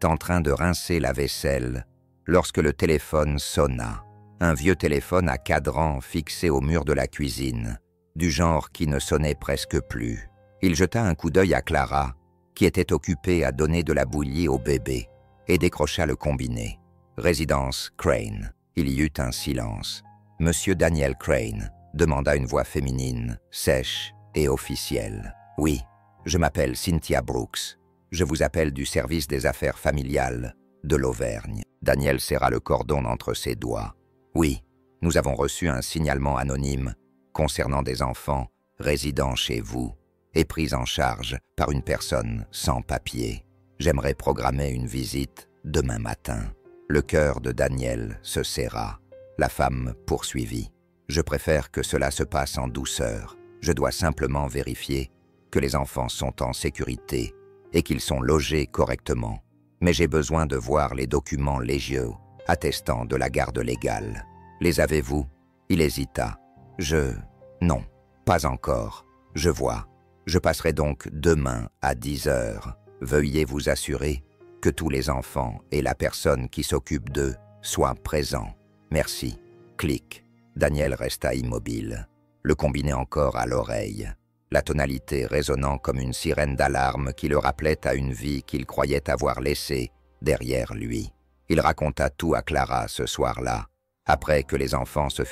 en train de rincer la vaisselle lorsque le téléphone sonna. Un vieux téléphone à cadran fixé au mur de la cuisine, du genre qui ne sonnait presque plus. Il jeta un coup d'œil à Clara, qui était occupée à donner de la bouillie au bébé, et décrocha le combiné. Résidence Crane. Il y eut un silence. « Monsieur Daniel Crane », demanda une voix féminine, sèche et officielle. « Oui, je m'appelle Cynthia Brooks. Je vous appelle du service des affaires familiales de l'Auvergne. » Daniel serra le cordon entre ses doigts. « Oui, nous avons reçu un signalement anonyme concernant des enfants résidant chez vous et pris en charge par une personne sans papier. J'aimerais programmer une visite demain matin. » Le cœur de Daniel se serra. La femme poursuivit. « Je préfère que cela se passe en douceur. Je dois simplement vérifier que les enfants sont en sécurité et qu'ils sont logés correctement. Mais j'ai besoin de voir les documents légaux attestant de la garde légale. Les avez-vous » Il hésita. « Non, pas encore. Je vois. Je passerai donc demain à 10 heures. Veuillez vous assurer que tous les enfants et la personne qui s'occupe d'eux soient présents. Merci. » Clic. Daniel resta immobile, le combiné encore à l'oreille, la tonalité résonnant comme une sirène d'alarme qui le rappelait à une vie qu'il croyait avoir laissée derrière lui. Il raconta tout à Clara ce soir-là, après que les enfants se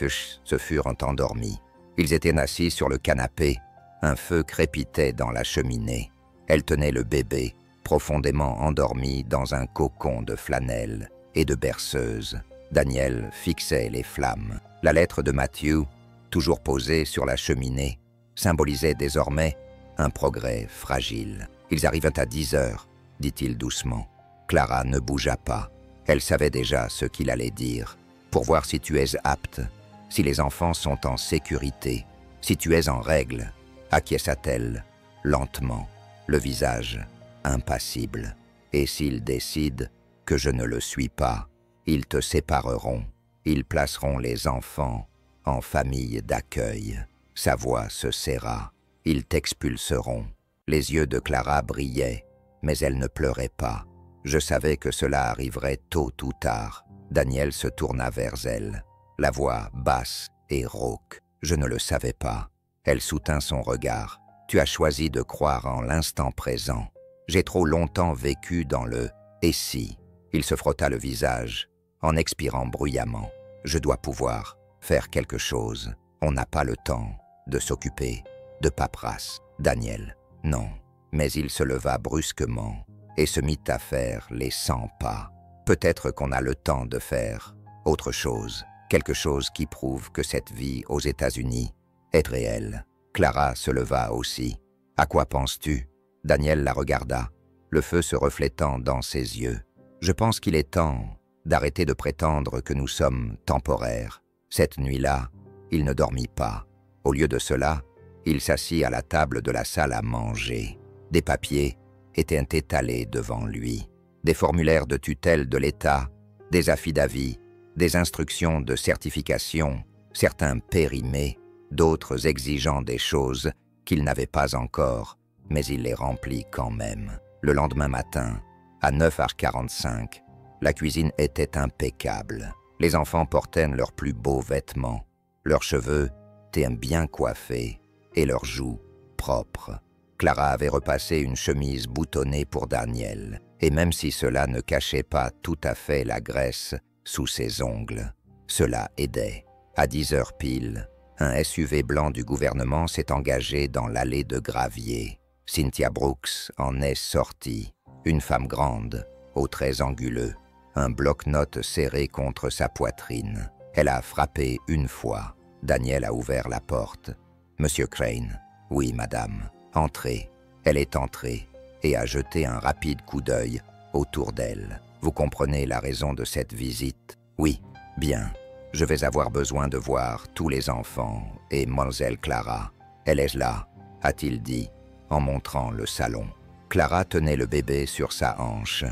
furent endormis. Ils étaient assis sur le canapé, un feu crépitait dans la cheminée. Elle tenait le bébé, profondément endormi dans un cocon de flanelle et de berceuse. Daniel fixait les flammes. La lettre de Matthew, toujours posée sur la cheminée, symbolisait désormais un progrès fragile. « Ils arrivent à 10 heures, dit-il doucement. Clara ne bougea pas. Elle savait déjà ce qu'il allait dire. Pour voir si tu es apte, si les enfants sont en sécurité, si tu es en règle, acquiesça-t-elle, lentement, le visage impassible. Et s'ils décident que je ne le suis pas, ils te sépareront. Ils placeront les enfants en famille d'accueil. » Sa voix se serra. « Ils t'expulseront. » Les yeux de Clara brillaient, mais elle ne pleurait pas. Je savais que cela arriverait tôt ou tard. Daniel se tourna vers elle, la voix basse et rauque. Je ne le savais pas. Elle soutint son regard. « Tu as choisi de croire en l'instant présent. J'ai trop longtemps vécu dans le « et si ». Il se frotta le visage, en expirant bruyamment. « Je dois pouvoir faire quelque chose. On n'a pas le temps de s'occuper de paperasse. » Daniel, non. Mais il se leva brusquement et se mit à faire les 100 pas. Peut-être qu'on a le temps de faire autre chose, quelque chose qui prouve que cette vie aux États-Unis est réelle. Clara se leva aussi. « À quoi penses-tu » Daniel la regarda, le feu se reflétant dans ses yeux. « Je pense qu'il est temps d'arrêter de prétendre que nous sommes temporaires. » Cette nuit-là, il ne dormit pas. Au lieu de cela, il s'assit à la table de la salle à manger. Des papiers étaient étalés devant lui. Des formulaires de tutelle de l'État, des affidavits, des instructions de certification, certains périmés, d'autres exigeant des choses qu'il n'avait pas encore, mais il les remplit quand même. Le lendemain matin, à 9h45, la cuisine était impeccable. Les enfants portaient leurs plus beaux vêtements, leurs cheveux étaient bien coiffés et leurs joues propres. Clara avait repassé une chemise boutonnée pour Daniel, et même si cela ne cachait pas tout à fait la graisse sous ses ongles, cela aidait. À 10 heures pile, un SUV blanc du gouvernement s'est engagé dans l'allée de gravier. Cynthia Brooks en est sortie, une femme grande, aux traits anguleux, un bloc-notes serré contre sa poitrine. Elle a frappé une fois. Daniel a ouvert la porte. « Monsieur Crane. »« Oui, madame. »« Entrez. » Elle est entrée et a jeté un rapide coup d'œil autour d'elle. « Vous comprenez la raison de cette visite ?»« Oui. »« Bien. Je vais avoir besoin de voir tous les enfants et Mademoiselle Clara. »« Elle est là, » a-t-il dit, en montrant le salon. Clara tenait le bébé sur sa hanche.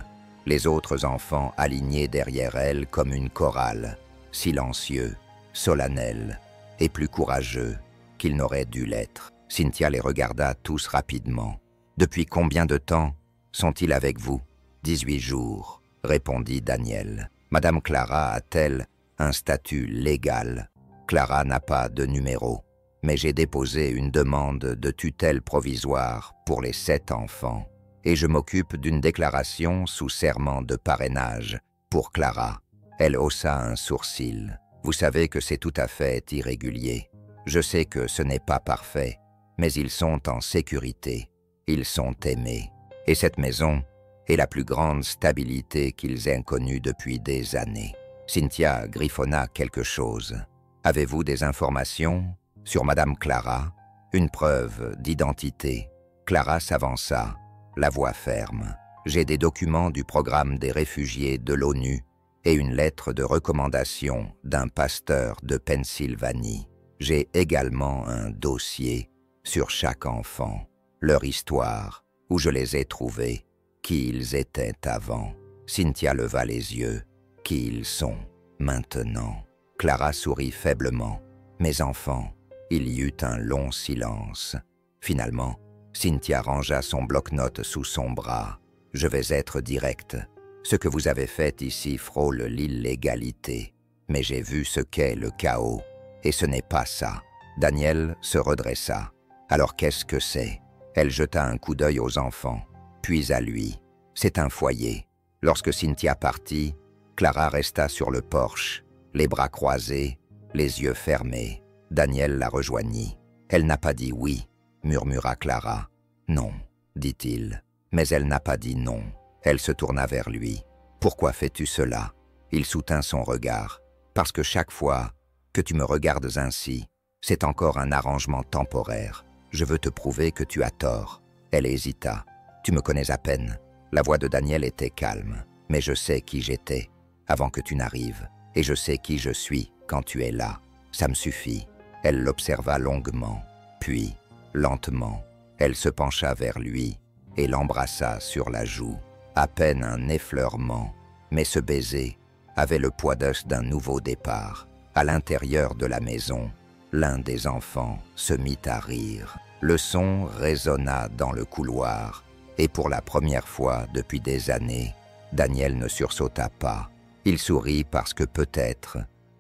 Les autres enfants alignés derrière elle comme une chorale, silencieux, solennels et plus courageux qu'ils n'auraient dû l'être. Cynthia les regarda tous rapidement. « Depuis combien de temps sont-ils avec vous » 18 jours, répondit Daniel. Madame Clara a-t-elle un statut légal? Clara n'a pas de numéro, mais j'ai déposé une demande de tutelle provisoire pour les 7 enfants et je m'occupe d'une déclaration sous serment de parrainage pour Clara. Elle haussa un sourcil. Vous savez que c'est tout à fait irrégulier. Je sais que ce n'est pas parfait, mais ils sont en sécurité. Ils sont aimés. Et cette maison est la plus grande stabilité qu'ils aient connue depuis des années. Cynthia griffonna quelque chose. Avez-vous des informations sur Madame Clara? Une preuve d'identité. Clara s'avança, la voix ferme. J'ai des documents du programme des réfugiés de l'ONU et une lettre de recommandation d'un pasteur de Pennsylvanie. J'ai également un dossier sur chaque enfant, leur histoire, où je les ai trouvés, qui ils étaient avant. Cynthia leva les yeux. Qui ils sont maintenant? Clara sourit faiblement. Mes enfants. Il y eut un long silence. Finalement, Cynthia rangea son bloc-notes sous son bras. Je vais être directe. Ce que vous avez fait ici frôle l'illégalité. Mais j'ai vu ce qu'est le chaos. Et ce n'est pas ça. Daniel se redressa. Alors qu'est-ce que c'est? Elle jeta un coup d'œil aux enfants, puis à lui. C'est un foyer. Lorsque Cynthia partit, Clara resta sur le porche, les bras croisés, les yeux fermés. Daniel la rejoignit. Elle n'a pas dit oui, murmura Clara. Non, dit-il. Mais elle n'a pas dit non. Elle se tourna vers lui. Pourquoi fais-tu cela? Il soutint son regard. Parce que chaque fois que tu me regardes ainsi, c'est encore un arrangement temporaire. Je veux te prouver que tu as tort. Elle hésita. Tu me connais à peine. La voix de Daniel était calme. Mais je sais qui j'étais avant que tu n'arrives. Et je sais qui je suis quand tu es là. Ça me suffit. Elle l'observa longuement. Puis, lentement, elle se pencha vers lui et l'embrassa sur la joue. À peine un effleurement, mais ce baiser avait le poids d'os d'un nouveau départ. À l'intérieur de la maison, l'un des enfants se mit à rire. Le son résonna dans le couloir, et pour la première fois depuis des années, Daniel ne sursauta pas. Il sourit parce que peut-être,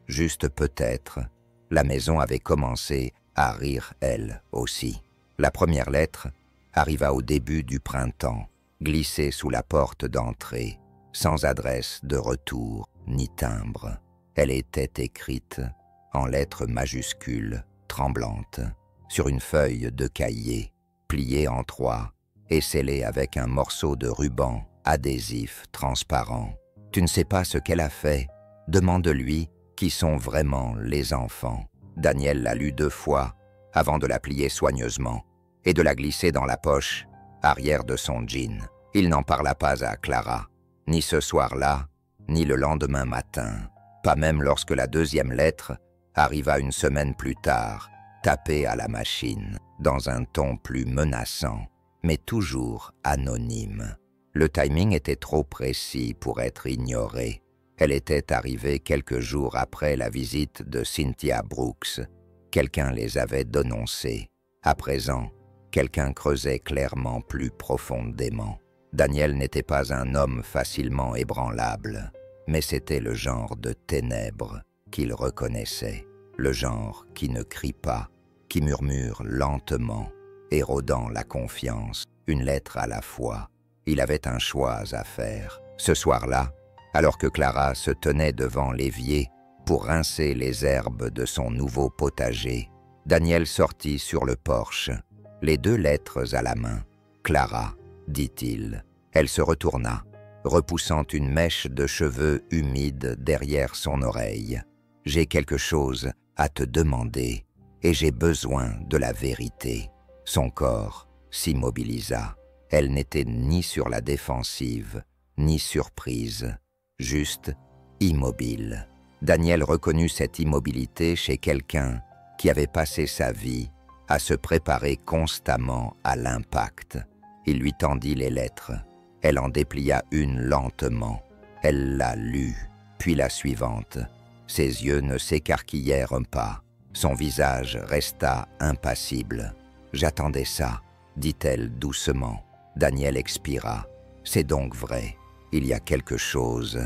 juste peut-être, la maison avait commencé à rire elle aussi. La première lettre arriva au début du printemps, glissée sous la porte d'entrée, sans adresse de retour ni timbre. Elle était écrite en lettres majuscules, tremblantes, sur une feuille de cahier, pliée en 3 et scellée avec un morceau de ruban adhésif transparent. Tu ne sais pas ce qu'elle a fait? Demande-lui qui sont vraiment les enfants. Daniel la lut 2 fois avant de la plier soigneusement et de la glisser dans la poche arrière de son jean. Il n'en parla pas à Clara, ni ce soir-là, ni le lendemain matin, pas même lorsque la 2e lettre arriva une semaine plus tard, tapée à la machine, dans un ton plus menaçant, mais toujours anonyme. Le timing était trop précis pour être ignoré. Elle était arrivée quelques jours après la visite de Cynthia Brooks. Quelqu'un les avait dénoncés. À présent, quelqu'un creusait clairement plus profondément. Daniel n'était pas un homme facilement ébranlable, mais c'était le genre de ténèbres qu'il reconnaissait, le genre qui ne crie pas, qui murmure lentement, érodant la confiance, une lettre à la fois. Il avait un choix à faire. Ce soir-là, alors que Clara se tenait devant l'évier pour rincer les herbes de son nouveau potager, Daniel sortit sur le porche, les 2 lettres à la main. « Clara », dit-il. Elle se retourna, repoussant une mèche de cheveux humides derrière son oreille. « J'ai quelque chose à te demander et j'ai besoin de la vérité. » Son corps s'immobilisa. Elle n'était ni sur la défensive, ni surprise, juste immobile. Daniel reconnut cette immobilité chez quelqu'un qui avait passé sa vie à se préparer constamment à l'impact. Il lui tendit les lettres. Elle en déplia une lentement. Elle la lut, puis la suivante. Ses yeux ne s'écarquillèrent pas. Son visage resta impassible. « J'attendais ça », dit-elle doucement. Daniel expira. « C'est donc vrai. Il y a quelque chose.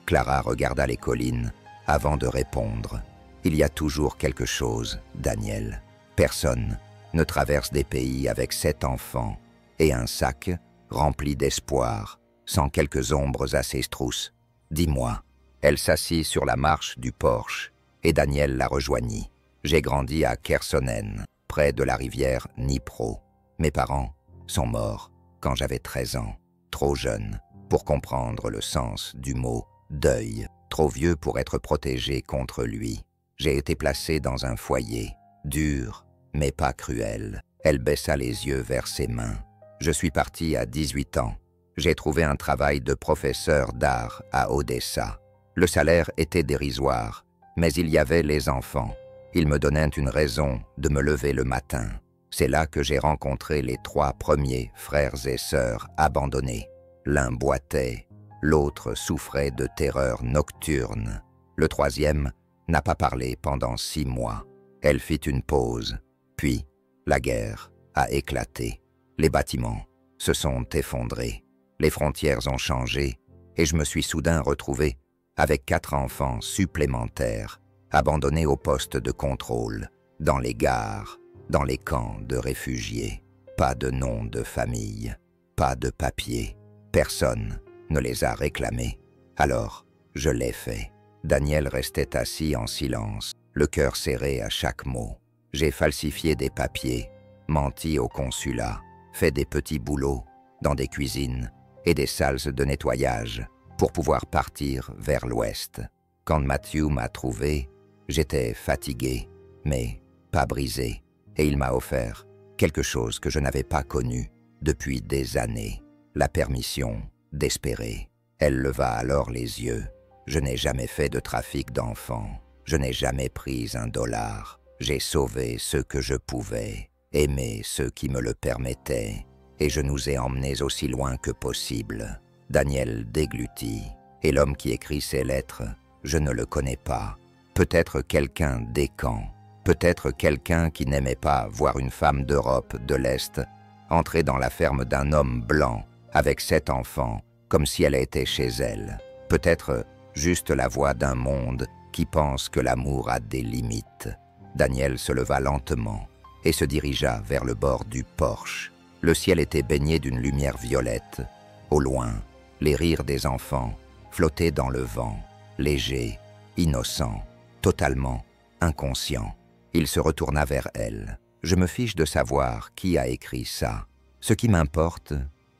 Clara regarda les collines avant de répondre. Il y a toujours quelque chose, Daniel. Personne ne traverse des pays avec 7 enfants et un sac rempli d'espoir, sans quelques ombres à ses trousses. Dis-moi. Elle s'assit sur la marche du porche et Daniel la rejoignit. J'ai grandi à Kersonen, près de la rivière Dnipro. Mes parents sont morts quand j'avais 13 ans, trop jeune pour comprendre le sens du mot deuil, trop vieux pour être protégé contre lui. J'ai été placé dans un foyer, dur mais pas cruel. Elle baissa les yeux vers ses mains. Je suis parti à 18 ans. J'ai trouvé un travail de professeur d'art à Odessa. Le salaire était dérisoire, mais il y avait les enfants. Ils me donnaient une raison de me lever le matin. C'est là que j'ai rencontré les 3 premiers frères et sœurs abandonnés. L'un boitait, l'autre souffrait de terreurs nocturnes. Le 3e n'a pas parlé pendant 6 mois. Elle fit une pause, puis la guerre a éclaté. Les bâtiments se sont effondrés. Les frontières ont changé et je me suis soudain retrouvé avec 4 enfants supplémentaires, abandonnés au poste de contrôle, dans les gares, dans les camps de réfugiés. Pas de nom de famille, pas de papier. Personne ne les a réclamés. Alors, je l'ai fait. Daniel restait assis en silence, le cœur serré à chaque mot. J'ai falsifié des papiers, menti au consulat, fait des petits boulots dans des cuisines et des salles de nettoyage pour pouvoir partir vers l'ouest. Quand Matthew m'a trouvé, j'étais fatigué, mais pas brisé, et il m'a offert quelque chose que je n'avais pas connu depuis des années, la permission d'espérer. Elle leva alors les yeux. Je n'ai jamais fait de trafic d'enfants, je n'ai jamais pris $1. J'ai sauvé ceux que je pouvais, aimé ceux qui me le permettaient, et je nous ai emmenés aussi loin que possible. Daniel déglutit, et l'homme qui écrit ces lettres, je ne le connais pas. Peut-être quelqu'un des camps, peut-être quelqu'un qui n'aimait pas voir une femme d'Europe de l'Est entrer dans la ferme d'un homme blanc avec 7 enfants, comme si elle était chez elle. Peut-être juste la voix d'un monde qui pense que l'amour a des limites. Daniel se leva lentement et se dirigea vers le bord du porche. Le ciel était baigné d'une lumière violette. Au loin, les rires des enfants flottaient dans le vent, légers, innocents, totalement inconscients. Il se retourna vers elle. Je me fiche de savoir qui a écrit ça. Ce qui m'importe,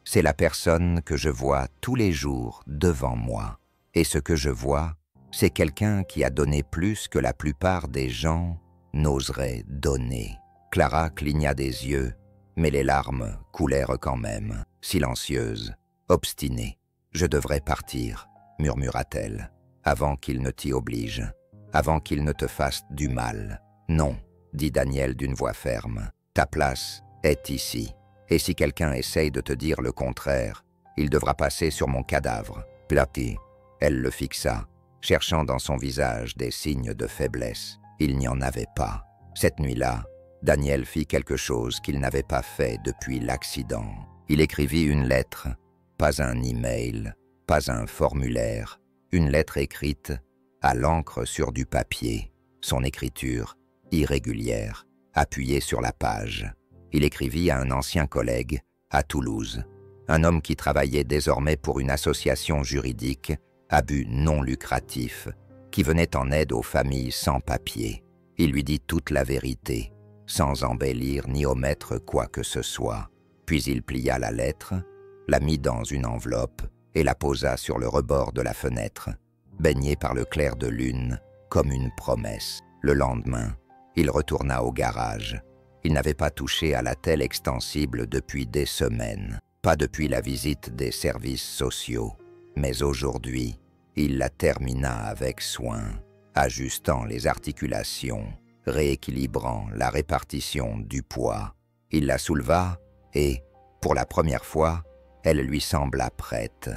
c'est la personne que je vois tous les jours devant moi. Et ce que je vois, c'est quelqu'un qui a donné plus que la plupart des gens n'oseraient donner. Clara cligna des yeux, mais les larmes coulèrent quand même, silencieuses, obstinées. « Je devrais partir », murmura-t-elle, « avant qu'il ne t'y oblige, avant qu'il ne te fasse du mal. »« Non », dit Daniel d'une voix ferme, « ta place est ici. Et si quelqu'un essaye de te dire le contraire, il devra passer sur mon cadavre. » Plati. Elle le fixa, cherchant dans son visage des signes de faiblesse. Il n'y en avait pas. Cette nuit-là, Daniel fit quelque chose qu'il n'avait pas fait depuis l'accident. Il écrivit une lettre, pas un email, pas un formulaire, une lettre écrite à l'encre sur du papier, son écriture irrégulière, appuyée sur la page. Il écrivit à un ancien collègue à Toulouse, un homme qui travaillait désormais pour une association juridique à but non lucratif, qui venait en aide aux familles sans papier. Il lui dit toute la vérité, sans embellir ni omettre quoi que ce soit. Puis il plia la lettre, la mit dans une enveloppe et la posa sur le rebord de la fenêtre, baignée par le clair de lune, comme une promesse. Le lendemain, il retourna au garage. Il n'avait pas touché à la telle extensible depuis des semaines, pas depuis la visite des services sociaux. Mais aujourd'hui, il la termina avec soin, ajustant les articulations, rééquilibrant la répartition du poids. Il la souleva et, pour la première fois, elle lui sembla prête.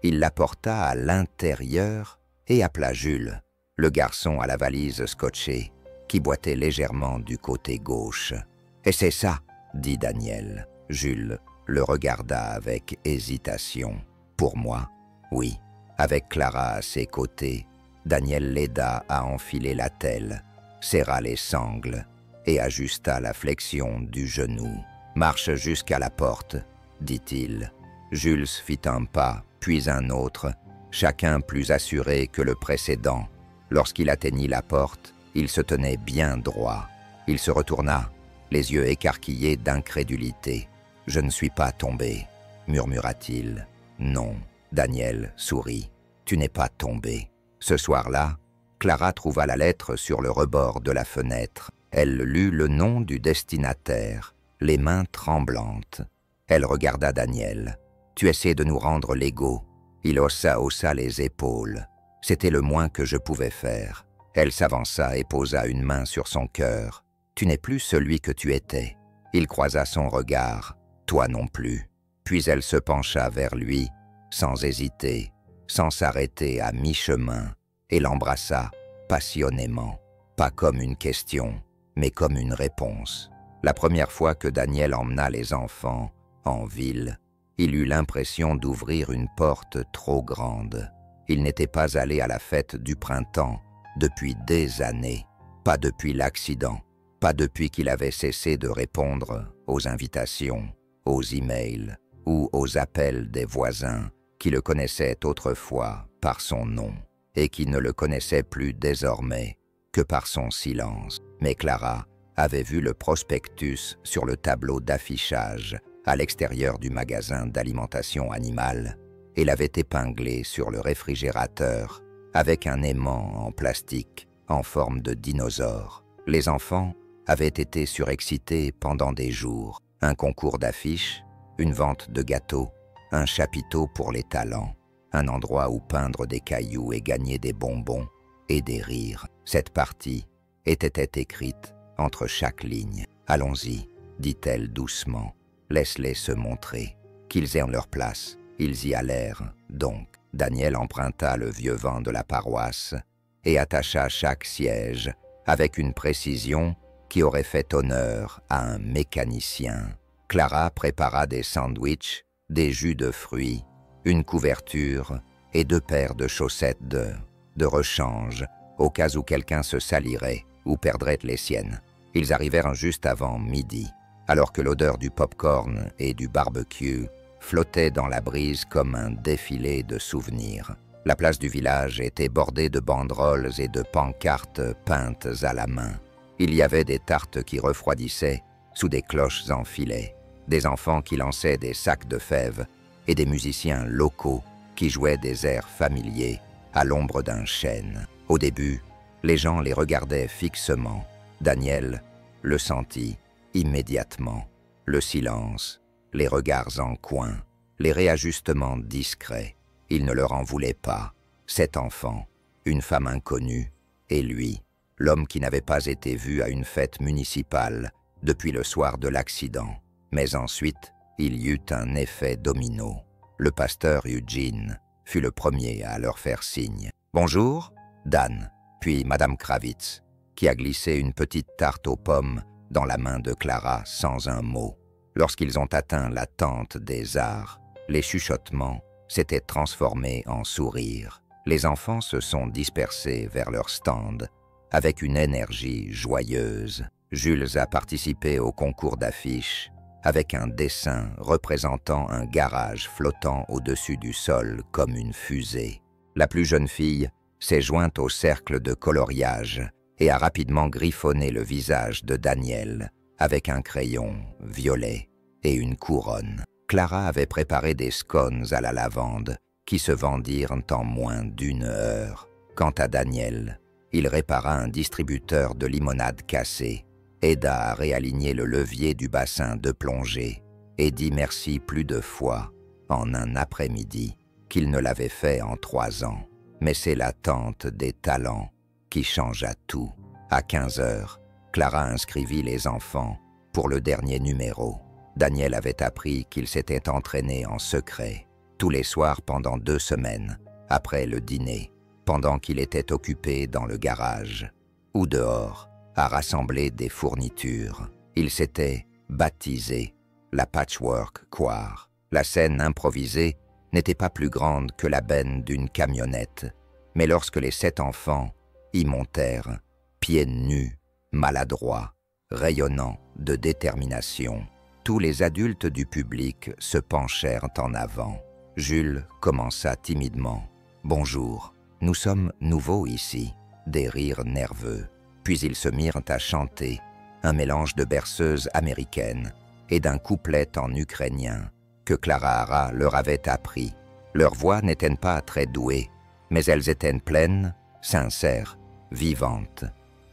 Il la porta à l'intérieur et appela Jules, le garçon à la valise scotchée, qui boitait légèrement du côté gauche. « Et c'est ça », dit Daniel. Jules le regarda avec hésitation. « Pour moi ?» Oui, avec Clara à ses côtés, Daniel l'aida à enfiler l'attelle, serra les sangles et ajusta la flexion du genou. « Marche jusqu'à la porte, dit-il. Jules fit un pas, puis un autre, chacun plus assuré que le précédent. Lorsqu'il atteignit la porte, il se tenait bien droit. Il se retourna, les yeux écarquillés d'incrédulité. « Je ne suis pas tombé, murmura-t-il. « Non. » Daniel sourit. « Tu n'es pas tombé. » Ce soir-là, Clara trouva la lettre sur le rebord de la fenêtre. Elle lut le nom du destinataire, les mains tremblantes. Elle regarda Daniel. « Tu essaies de nous rendre légaux. » Il haussa les épaules. C'était le moins que je pouvais faire. Elle s'avança et posa une main sur son cœur. « Tu n'es plus celui que tu étais. » Il croisa son regard. « Toi non plus. » Puis elle se pencha vers lui, sans hésiter, sans s'arrêter à mi-chemin, et l'embrassa passionnément, pas comme une question, mais comme une réponse. La première fois que Daniel emmena les enfants en ville, il eut l'impression d'ouvrir une porte trop grande. Il n'était pas allé à la fête du printemps depuis des années, pas depuis l'accident, pas depuis qu'il avait cessé de répondre aux invitations, aux emails ou aux appels des voisins qui le connaissaient autrefois par son nom et qui ne le connaissaient plus désormais que par son silence. Mais Clara avait vu le prospectus sur le tableau d'affichage à l'extérieur du magasin d'alimentation animale et l'avait épinglé sur le réfrigérateur avec un aimant en plastique en forme de dinosaure. Les enfants avaient été surexcités pendant des jours. Un concours d'affiches, une vente de gâteaux, un chapiteau pour les talents, un endroit où peindre des cailloux et gagner des bonbons et des rires. Cette partie était écrite entre chaque ligne. « Allons-y, dit-elle doucement. Laisse-les se montrer. Qu'ils aient leur place. » Ils y allèrent, donc. Daniel emprunta le vieux vent de la paroisse et attacha chaque siège avec une précision qui aurait fait honneur à un mécanicien. Clara prépara des sandwichs, des jus de fruits, une couverture et 2 paires de chaussettes de rechange, au cas où quelqu'un se salirait ou perdrait les siennes. Ils arrivèrent juste avant midi, alors que l'odeur du popcorn et du barbecue flottait dans la brise comme un défilé de souvenirs. La place du village était bordée de banderoles et de pancartes peintes à la main. Il y avait des tartes qui refroidissaient sous des cloches en filet, des enfants qui lançaient des sacs de fèves et des musiciens locaux qui jouaient des airs familiers à l'ombre d'un chêne. Au début, les gens les regardaient fixement. Daniel le sentit immédiatement. Le silence, les regards en coin, les réajustements discrets. Il ne leur en voulait pas. 7 enfants, une femme inconnue, et lui, l'homme qui n'avait pas été vu à une fête municipale depuis le soir de l'accident. Mais ensuite, il y eut un effet domino. Le pasteur Eugene fut le premier à leur faire signe. « Bonjour, Dan », puis Madame Kravitz, qui a glissé une petite tarte aux pommes dans la main de Clara sans un mot. Lorsqu'ils ont atteint la tente des arts, les chuchotements s'étaient transformés en sourires. Les enfants se sont dispersés vers leur stand avec une énergie joyeuse. Jules a participé au concours d'affiches avec un dessin représentant un garage flottant au-dessus du sol comme une fusée. La plus jeune fille s'est jointe au cercle de coloriage et a rapidement griffonné le visage de Daniel avec un crayon violet et une couronne. Clara avait préparé des scones à la lavande qui se vendirent en moins d'1 heure. Quant à Daniel, il répara un distributeur de limonade cassé, aida à réaligner le levier du bassin de plongée et dit merci plus de fois en un après-midi qu'il ne l'avait fait en 3 ans. Mais c'est la tente des talents qui changea tout. À 15 heures, Clara inscrivit les enfants pour le dernier numéro. Daniel avait appris qu'il s'était entraîné en secret, tous les soirs pendant 2 semaines, après le dîner, pendant qu'il était occupé dans le garage ou dehors à rassembler des fournitures. Il s'était baptisé la Patchwork Choir. La scène improvisée n'était pas plus grande que la benne d'une camionnette, mais lorsque les 7 enfants y montèrent, pieds nus, maladroits, rayonnants de détermination, tous les adultes du public se penchèrent en avant. Jules commença timidement. « Bonjour, nous sommes nouveaux ici. » Des rires nerveux. Puis ils se mirent à chanter, un mélange de berceuse américaine et d'un couplet en ukrainien que Clara Hara leur avait appris. Leurs voix n'étaient pas très douées, mais elles étaient pleines, sincères, vivantes.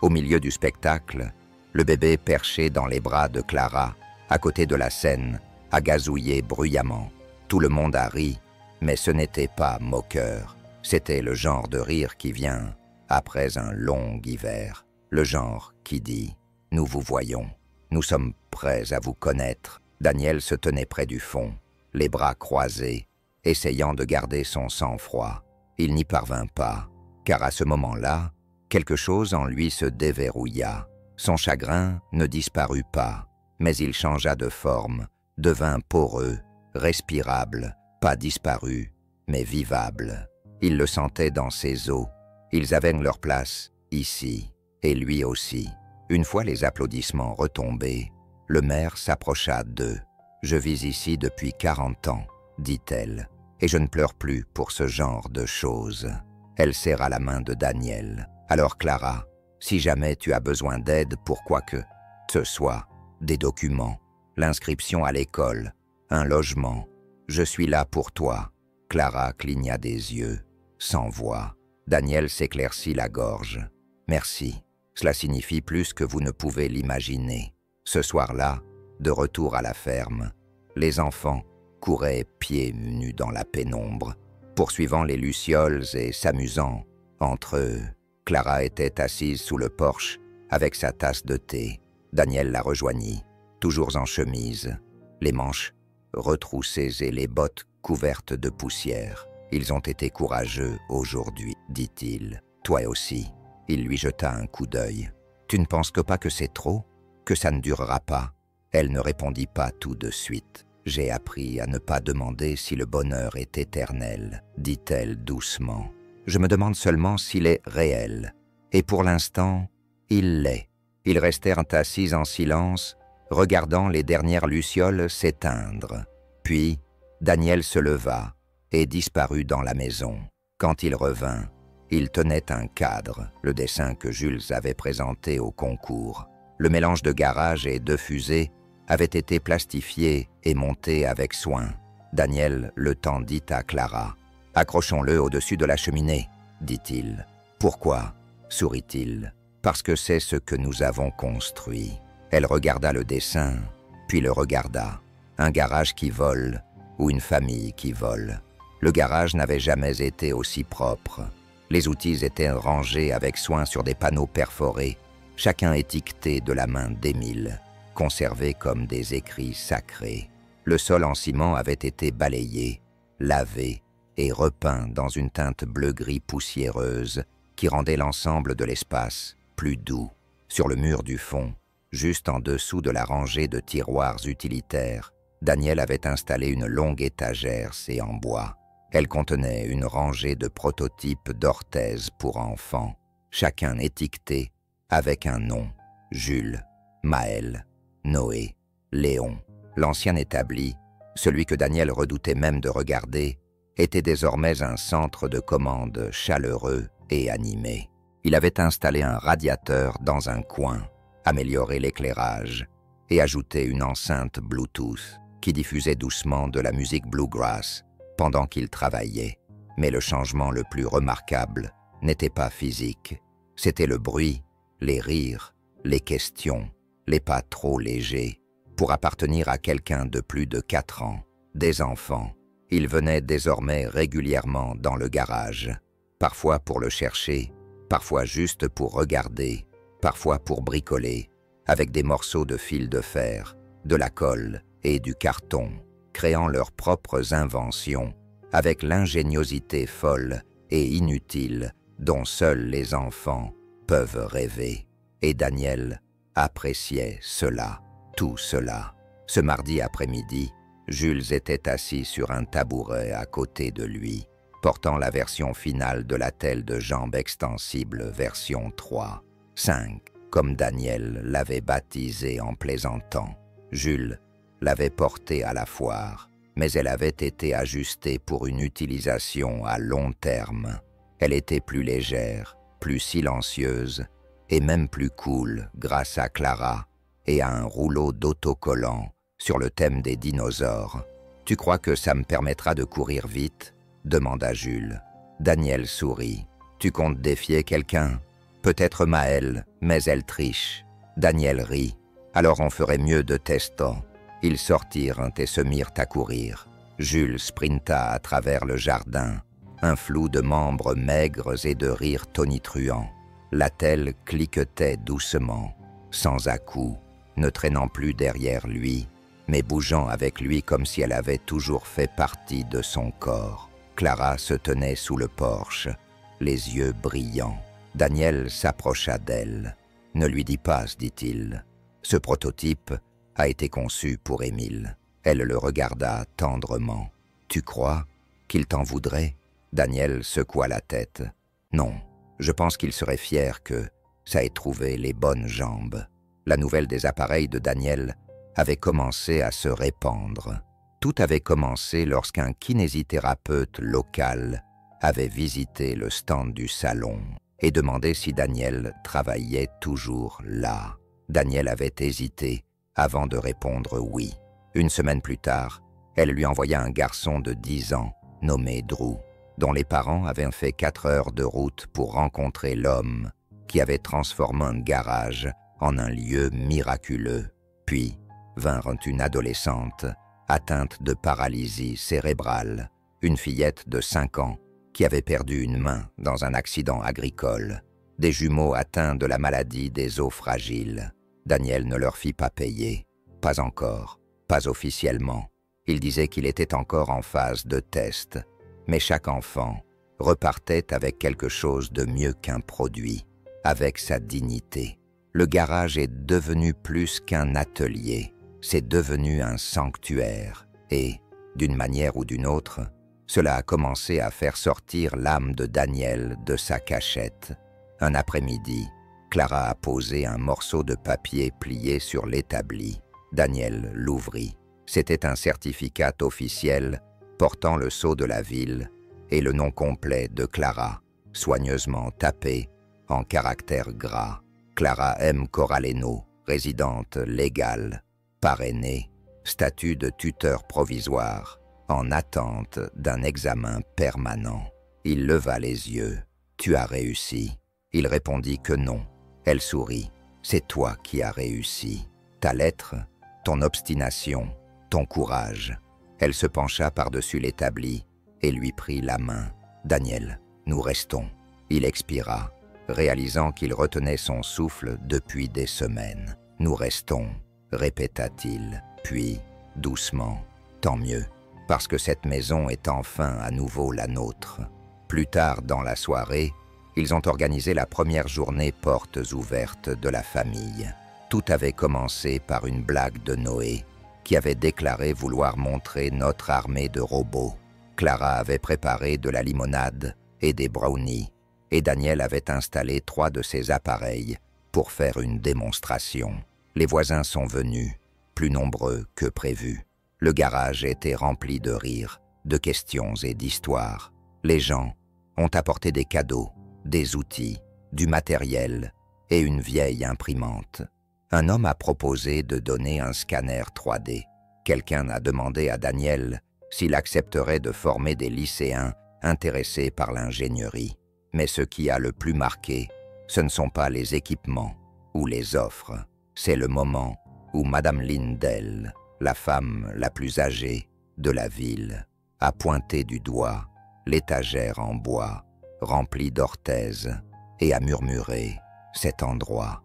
Au milieu du spectacle, le bébé perché dans les bras de Clara, à côté de la scène, a gazouillé bruyamment. Tout le monde a ri, mais ce n'était pas moqueur. C'était le genre de rire qui vient après un long hiver. Le genre qui dit « Nous vous voyons, nous sommes prêts à vous connaître ». Daniel se tenait près du fond, les bras croisés, essayant de garder son sang-froid. Il n'y parvint pas, car à ce moment-là, quelque chose en lui se déverrouilla. Son chagrin ne disparut pas, mais il changea de forme, devint poreux, respirable, pas disparu, mais vivable. Il le sentait dans ses os. Ils avaient leur place, ici, et lui aussi. Une fois les applaudissements retombés, le maire s'approcha d'eux. « Je vis ici depuis 40 ans, dit-elle, et je ne pleure plus pour ce genre de choses. » Elle serra la main de Daniel. « Alors Clara, si jamais tu as besoin d'aide pour quoi que ce soit, des documents, l'inscription à l'école, un logement, je suis là pour toi. » Clara cligna des yeux, sans voix. Daniel s'éclaircit la gorge. « Merci, cela signifie plus que vous ne pouvez l'imaginer. » Ce soir-là, de retour à la ferme, les enfants couraient pieds nus dans la pénombre, poursuivant les lucioles et s'amusant entre eux. Clara était assise sous le porche avec sa tasse de thé. Daniel la rejoignit, toujours en chemise, les manches retroussées et les bottes couvertes de poussière. « Ils ont été courageux aujourd'hui, dit-il. Toi aussi. » Il lui jeta un coup d'œil. « Tu ne penses pas que c'est trop? Que ça ne durera pas ?» Elle ne répondit pas tout de suite. « J'ai appris à ne pas demander si le bonheur est éternel, » dit-elle doucement. « Je me demande seulement s'il est réel. Et pour l'instant, il l'est. » Ils restèrent assis en silence, regardant les dernières lucioles s'éteindre. Puis, Daniel se leva et disparut dans la maison. Quand il revint, il tenait un cadre, le dessin que Jules avait présenté au concours. Le mélange de garage et de fusée avait été plastifié et monté avec soin. Daniel le tendit à Clara. « Accrochons-le au-dessus de la cheminée, » dit-il. « Pourquoi ?» sourit-il. « Parce que c'est ce que nous avons construit. » Elle regarda le dessin, puis le regarda. Un garage qui vole, ou une famille qui vole. Le garage n'avait jamais été aussi propre. Les outils étaient rangés avec soin sur des panneaux perforés, chacun étiqueté de la main d'Émile, conservés comme des écrits sacrés. Le sol en ciment avait été balayé, lavé et repeint dans une teinte bleu-gris poussiéreuse qui rendait l'ensemble de l'espace plus doux. Sur le mur du fond, juste en dessous de la rangée de tiroirs utilitaires, Daniel avait installé une longue étagère scellée en bois. Elle contenait une rangée de prototypes d'orthèses pour enfants, chacun étiqueté avec un nom: Jules, Maël, Noé, Léon. L'ancien établi, celui que Daniel redoutait même de regarder, était désormais un centre de commande chaleureux et animé. Il avait installé un radiateur dans un coin, amélioré l'éclairage et ajouté une enceinte Bluetooth qui diffusait doucement de la musique bluegrass pendant qu'il travaillait. Mais le changement le plus remarquable n'était pas physique. C'était le bruit, les rires, les questions, les pas trop légers. Pour appartenir à quelqu'un de plus de 4 ans, des enfants, il venait désormais régulièrement dans le garage, parfois pour le chercher, parfois juste pour regarder, parfois pour bricoler, avec des morceaux de fil de fer, de la colle et du carton, créant leurs propres inventions, avec l'ingéniosité folle et inutile dont seuls les enfants peuvent rêver. Et Daniel appréciait cela, tout cela. Ce mardi après-midi, Jules était assis sur un tabouret à côté de lui, portant la version finale de l'attelle de jambes extensibles version 3, 5, comme Daniel l'avait baptisé en plaisantant. Jules l'avait portée à la foire, mais elle avait été ajustée pour une utilisation à long terme. Elle était plus légère, plus silencieuse et même plus cool grâce à Clara et à un rouleau d'autocollants sur le thème des dinosaures. « Tu crois que ça me permettra de courir vite ?» demanda Jules. Daniel sourit. « Tu comptes défier quelqu'un ? Peut-être Maëlle, mais elle triche. » Daniel rit. « Alors on ferait mieux de tester. » Ils sortirent et se mirent à courir. Jules sprinta à travers le jardin, un flou de membres maigres et de rires tonitruants. L'attelle cliquetait doucement, sans à-coups, ne traînant plus derrière lui, mais bougeant avec lui comme si elle avait toujours fait partie de son corps. Clara se tenait sous le porche, les yeux brillants. Daniel s'approcha d'elle. « Ne lui dis pas, dit-il. Ce prototype a été conçu pour Émile. » Elle le regarda tendrement. « Tu crois qu'il t'en voudrait ?» Daniel secoua la tête. « Non, je pense qu'il serait fier que ça ait trouvé les bonnes jambes. » La nouvelle des appareils de Daniel avait commencé à se répandre. Tout avait commencé lorsqu'un kinésithérapeute local avait visité le stand du salon et demandé si Daniel travaillait toujours là. Daniel avait hésité avant de répondre oui. Une semaine plus tard, elle lui envoya un garçon de 10 ans nommé Drew, dont les parents avaient fait 4 heures de route pour rencontrer l'homme qui avait transformé un garage en un lieu miraculeux. Puis vinrent une adolescente atteinte de paralysie cérébrale, une fillette de 5 ans qui avait perdu une main dans un accident agricole, des jumeaux atteints de la maladie des os fragiles. Daniel ne leur fit pas payer, pas encore, pas officiellement. Il disait qu'il était encore en phase de test, mais chaque enfant repartait avec quelque chose de mieux qu'un produit, avec sa dignité. Le garage est devenu plus qu'un atelier, c'est devenu un sanctuaire et, d'une manière ou d'une autre, cela a commencé à faire sortir l'âme de Daniel de sa cachette. Un après-midi, Clara a posé un morceau de papier plié sur l'établi. Daniel l'ouvrit. C'était un certificat officiel portant le sceau de la ville et le nom complet de Clara, soigneusement tapé en caractères gras. Clara M. Coraleno, résidente légale, parrainée, statut de tuteur provisoire, en attente d'un examen permanent. Il leva les yeux. « Tu as réussi ?» Il répondit que non. Elle sourit. « C'est toi qui as réussi. Ta lettre, ton obstination, ton courage. » Elle se pencha par-dessus l'établi et lui prit la main. « Daniel, nous restons. » Il expira, réalisant qu'il retenait son souffle depuis des semaines. « Nous restons, » répéta-t-il, puis, doucement, « tant mieux, parce que cette maison est enfin à nouveau la nôtre. » Plus tard dans la soirée, ils ont organisé la première journée portes ouvertes de la famille. Tout avait commencé par une blague de Noé, qui avait déclaré vouloir montrer notre armée de robots. Clara avait préparé de la limonade et des brownies, et Daniel avait installé 3 de ses appareils pour faire une démonstration. Les voisins sont venus, plus nombreux que prévu. Le garage était rempli de rires, de questions et d'histoires. Les gens ont apporté des cadeaux, des outils, du matériel et une vieille imprimante. Un homme a proposé de donner un scanner 3D. Quelqu'un a demandé à Daniel s'il accepterait de former des lycéens intéressés par l'ingénierie. Mais ce qui a le plus marqué, ce ne sont pas les équipements ou les offres. C'est le moment où Madame Lindell, la femme la plus âgée de la ville, a pointé du doigt l'étagère en bois remplie d'orthèses et a murmuré « Cet endroit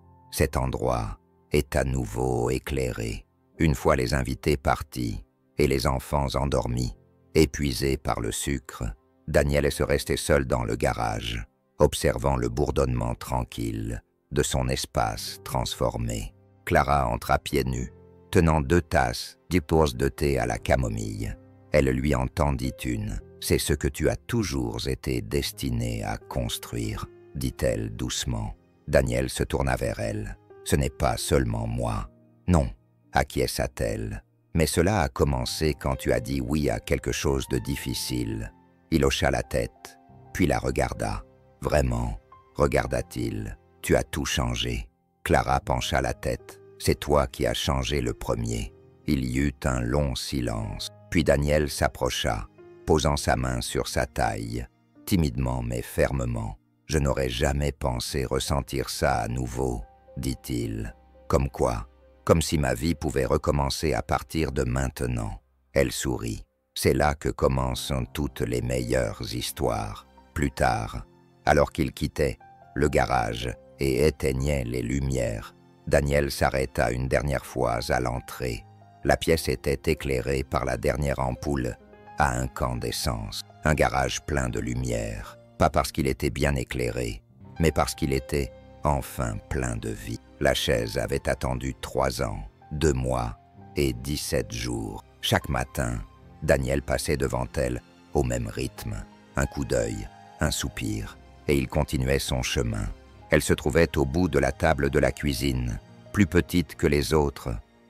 est à nouveau éclairé. » Une fois les invités partis et les enfants endormis, épuisés par le sucre, Daniel se restait seul dans le garage, observant le bourdonnement tranquille de son espace transformé. Clara entra pieds nus tenant 2 tasses de thé à la camomille. Elle lui en tendit une. « C'est ce que tu as toujours été destiné à construire, » dit-elle doucement. Daniel se tourna vers elle. « Ce n'est pas seulement moi. »« Non, » acquiesça-t-elle. « Mais cela a commencé quand tu as dit oui à quelque chose de difficile. » Il hocha la tête, puis la regarda. « Vraiment, regarda-t-il, tu as tout changé. » Clara pencha la tête. « C'est toi qui as changé le premier. » Il y eut un long silence. Puis Daniel s'approcha, posant sa main sur sa taille, timidement mais fermement. « Je n'aurais jamais pensé ressentir ça à nouveau, » dit-il. « Comme quoi, comme si ma vie pouvait recommencer à partir de maintenant. » Elle sourit. « C'est là que commencent toutes les meilleures histoires. » Plus tard, alors qu'il quittait le garage et éteignait les lumières, Daniel s'arrêta une dernière fois à l'entrée. La pièce était éclairée par la dernière ampoule à incandescence. Un garage plein de lumière, pas parce qu'il était bien éclairé, mais parce qu'il était enfin plein de vie. La chaise avait attendu 3 ans, 2 mois et 17 jours. Chaque matin, Daniel passait devant elle au même rythme. Un coup d'œil, un soupir, et il continuait son chemin. Elle se trouvait au bout de la table de la cuisine, plus petite que les autres,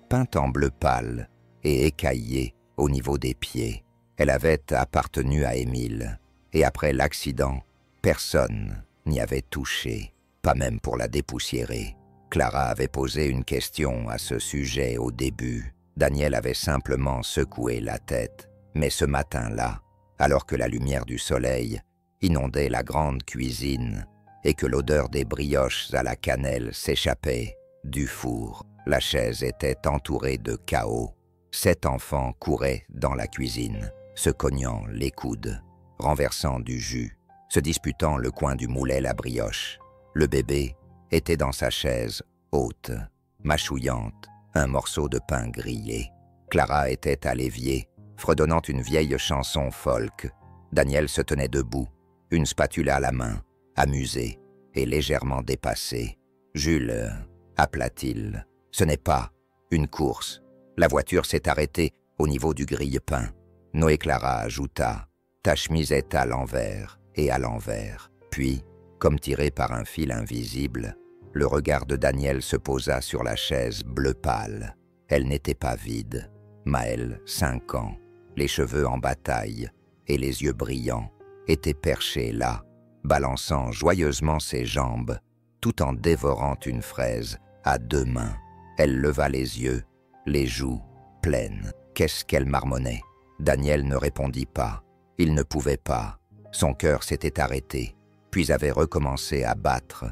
peinte en bleu pâle et écaillée au niveau des pieds. Elle avait appartenu à Émile, et après l'accident, personne n'y avait touché, pas même pour la dépoussiérer. Clara avait posé une question à ce sujet au début. Daniel avait simplement secoué la tête, mais ce matin-là, alors que la lumière du soleil inondait la grande cuisine et que l'odeur des brioches à la cannelle s'échappait du four, la chaise était entourée de chaos. 7 enfants couraient dans la cuisine, se cognant les coudes, renversant du jus, se disputant le coin du moulet la brioche. Le bébé était dans sa chaise haute, mâchouillante, un morceau de pain grillé. Clara était à l'évier, fredonnant une vieille chanson folk. Daniel se tenait debout, une spatule à la main, amusé et légèrement dépassé. « Jules, » appela-t-il, « ce n'est pas une course. La voiture s'est arrêtée au niveau du grille-pain. » Noé Clara ajouta, « Ta chemise est à l'envers et à l'envers. » Puis, comme tiré par un fil invisible, le regard de Daniel se posa sur la chaise bleu pâle. Elle n'était pas vide. Maëlle, 5 ans, les cheveux en bataille et les yeux brillants, était perchée là, balançant joyeusement ses jambes, tout en dévorant une fraise à 2 mains. Elle leva les yeux, les joues pleines. Qu'est-ce qu'elle marmonnait? Daniel ne répondit pas. Il ne pouvait pas. Son cœur s'était arrêté, puis avait recommencé à battre,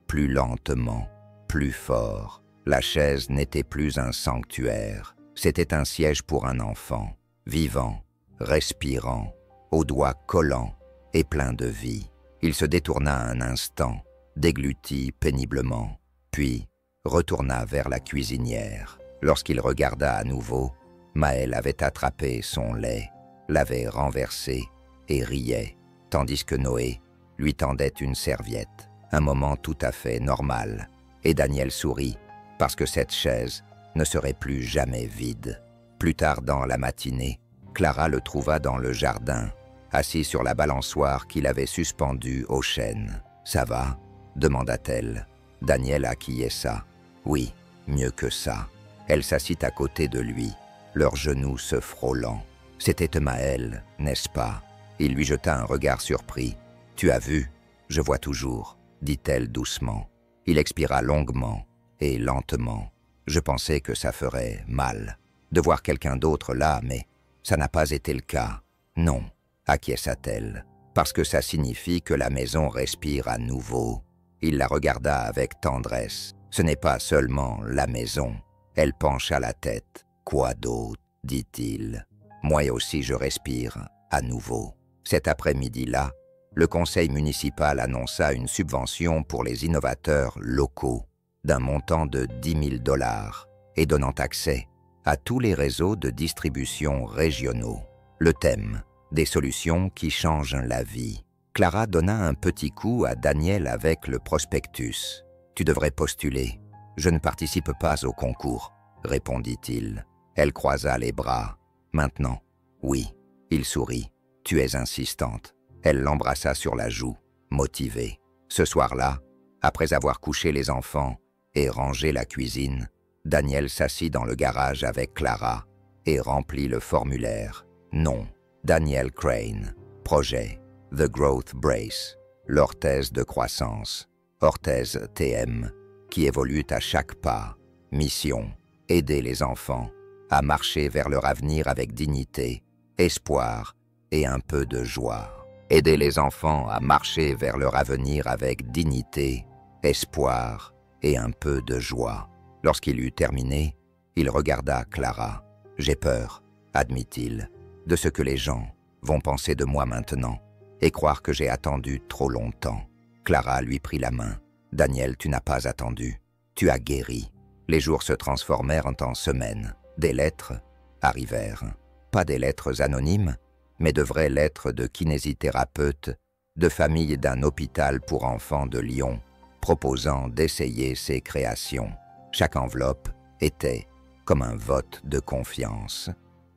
plus lentement, plus fort. La chaise n'était plus un sanctuaire. C'était un siège pour un enfant, vivant, respirant, aux doigts collants et plein de vie. Il se détourna un instant, déglutit péniblement, puis retourna vers la cuisinière. Lorsqu'il regarda à nouveau, Maëlle avait attrapé son lait, l'avait renversé et riait, tandis que Noé lui tendait une serviette. Un moment tout à fait normal, et Daniel sourit, parce que cette chaise ne serait plus jamais vide. Plus tard dans la matinée, Clara le trouva dans le jardin, assis sur la balançoire qu'il avait suspendue au chêne. « Ça va ?» demanda-t-elle. Daniel acquiesça. « Oui, mieux que ça. » Elle s'assit à côté de lui, leurs genoux se frôlant. C'était Maëlle, n'est-ce pas? Il lui jeta un regard surpris. « Tu as vu? Je vois toujours, » dit-elle doucement. Il expira longuement et lentement. « Je pensais que ça ferait mal de voir quelqu'un d'autre là, mais ça n'a pas été le cas. »« Non, » acquiesça-t-elle, « parce que ça signifie que la maison respire à nouveau. » Il la regarda avec tendresse. « Ce n'est pas seulement la maison. » Elle pencha la tête. « Quoi d'autre ?» dit-il. « Moi aussi je respire à nouveau. » Cet après-midi-là, le conseil municipal annonça une subvention pour les innovateurs locaux d'un montant de 10 000 $ et donnant accès à tous les réseaux de distribution régionaux. Le thème, des solutions qui changent la vie. Clara donna un petit coup à Daniel avec le prospectus. « Tu devrais postuler. Je ne participe pas au concours. » répondit-il. Elle croisa les bras. Maintenant, oui. Il sourit. Tu es insistante. Elle l'embrassa sur la joue, motivée. Ce soir-là, après avoir couché les enfants et rangé la cuisine, Daniel s'assit dans le garage avec Clara et remplit le formulaire. Nom, Daniel Crane. Projet, The Growth Brace. L'orthèse de croissance, orthèse TM, qui évolue à chaque pas. Mission, aider les enfants à marcher vers leur avenir avec dignité, espoir et un peu de joie. Aider les enfants à marcher vers leur avenir avec dignité, espoir et un peu de joie. Lorsqu'il eut terminé, il regarda Clara. « J'ai peur, admit-il, de ce que les gens vont penser de moi maintenant et croire que j'ai attendu trop longtemps. » Clara lui prit la main. « Daniel, tu n'as pas attendu. Tu as guéri. » Les jours se transformèrent en semaines. Des lettres arrivèrent. Pas des lettres anonymes, mais de vraies lettres de kinésithérapeutes, de familles d'un hôpital pour enfants de Lyon, proposant d'essayer ses créations. Chaque enveloppe était comme un vote de confiance.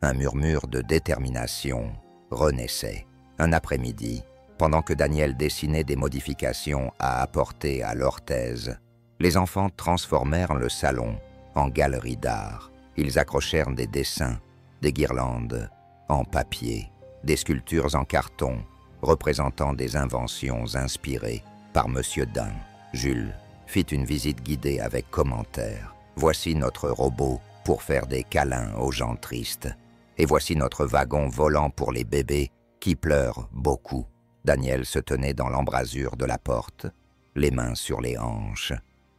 Un murmure de détermination renaissait. Un après-midi, pendant que Daniel dessinait des modifications à apporter à l'orthèse, les enfants transformèrent le salon en galerie d'art. Ils accrochèrent des dessins, des guirlandes en papier, des sculptures en carton représentant des inventions inspirées par Monsieur Dain. Jules fit une visite guidée avec commentaires. « Voici notre robot pour faire des câlins aux gens tristes. Et voici notre wagon volant pour les bébés qui pleurent beaucoup. » Daniel se tenait dans l'embrasure de la porte, les mains sur les hanches,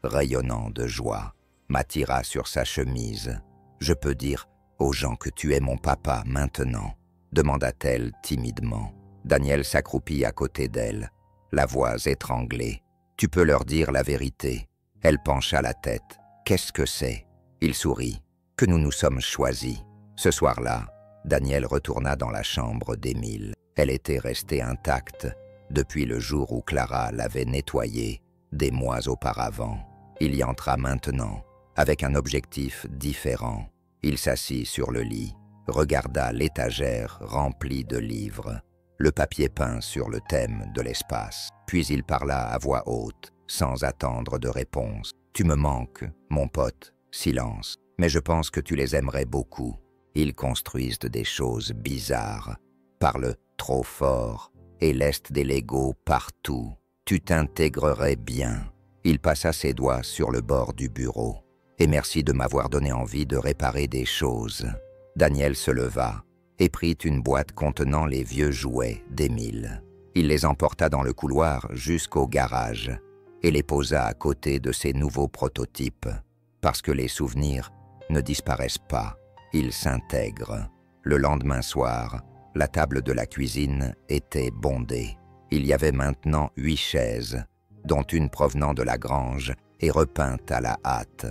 rayonnant de joie, m'attira sur sa chemise. « Je peux dire aux gens que tu es mon papa maintenant ?» demanda-t-elle timidement. Daniel s'accroupit à côté d'elle, la voix étranglée. « Tu peux leur dire la vérité. » Elle pencha la tête. « Qu'est-ce que c'est ?» Il sourit. « Que nous nous sommes choisis. » Ce soir-là, Daniel retourna dans la chambre d'Émile. Elle était restée intacte depuis le jour où Clara l'avait nettoyée des mois auparavant. Il y entra maintenant, avec un objectif différent. Il s'assit sur le lit, regarda l'étagère remplie de livres, le papier peint sur le thème de l'espace. Puis il parla à voix haute, sans attendre de réponse. « Tu me manques, mon pote. » Silence. « Mais je pense que tu les aimerais beaucoup. » Ils construisent des choses bizarres, parlent trop fort et laissent des Legos partout. Tu t'intégrerais bien. Il passa ses doigts sur le bord du bureau. « Et merci de m'avoir donné envie de réparer des choses. » Daniel se leva et prit une boîte contenant les vieux jouets d'Émile. Il les emporta dans le couloir jusqu'au garage et les posa à côté de ses nouveaux prototypes. Parce que les souvenirs ne disparaissent pas, ils s'intègrent. Le lendemain soir, la table de la cuisine était bondée. Il y avait maintenant 8 chaises, dont une provenant de la grange et repeinte à la hâte.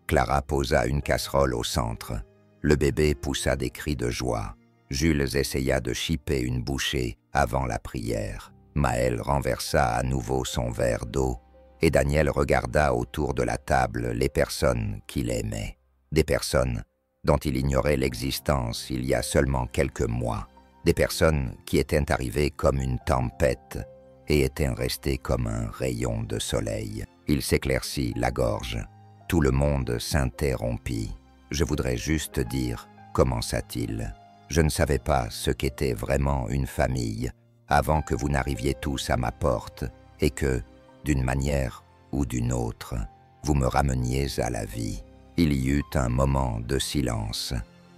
Clara posa une casserole au centre. Le bébé poussa des cris de joie. Jules essaya de chipper une bouchée avant la prière. Maël renversa à nouveau son verre d'eau et Daniel regarda autour de la table les personnes qu'il aimait. Des personnes dont il ignorait l'existence il y a seulement quelques mois. Des personnes qui étaient arrivées comme une tempête et étaient restées comme un rayon de soleil. Il s'éclaircit la gorge. Tout le monde s'interrompit. « Je voudrais juste dire, commença-t-il. Je ne savais pas ce qu'était vraiment une famille avant que vous n'arriviez tous à ma porte et que, d'une manière ou d'une autre, vous me rameniez à la vie. » Il y eut un moment de silence.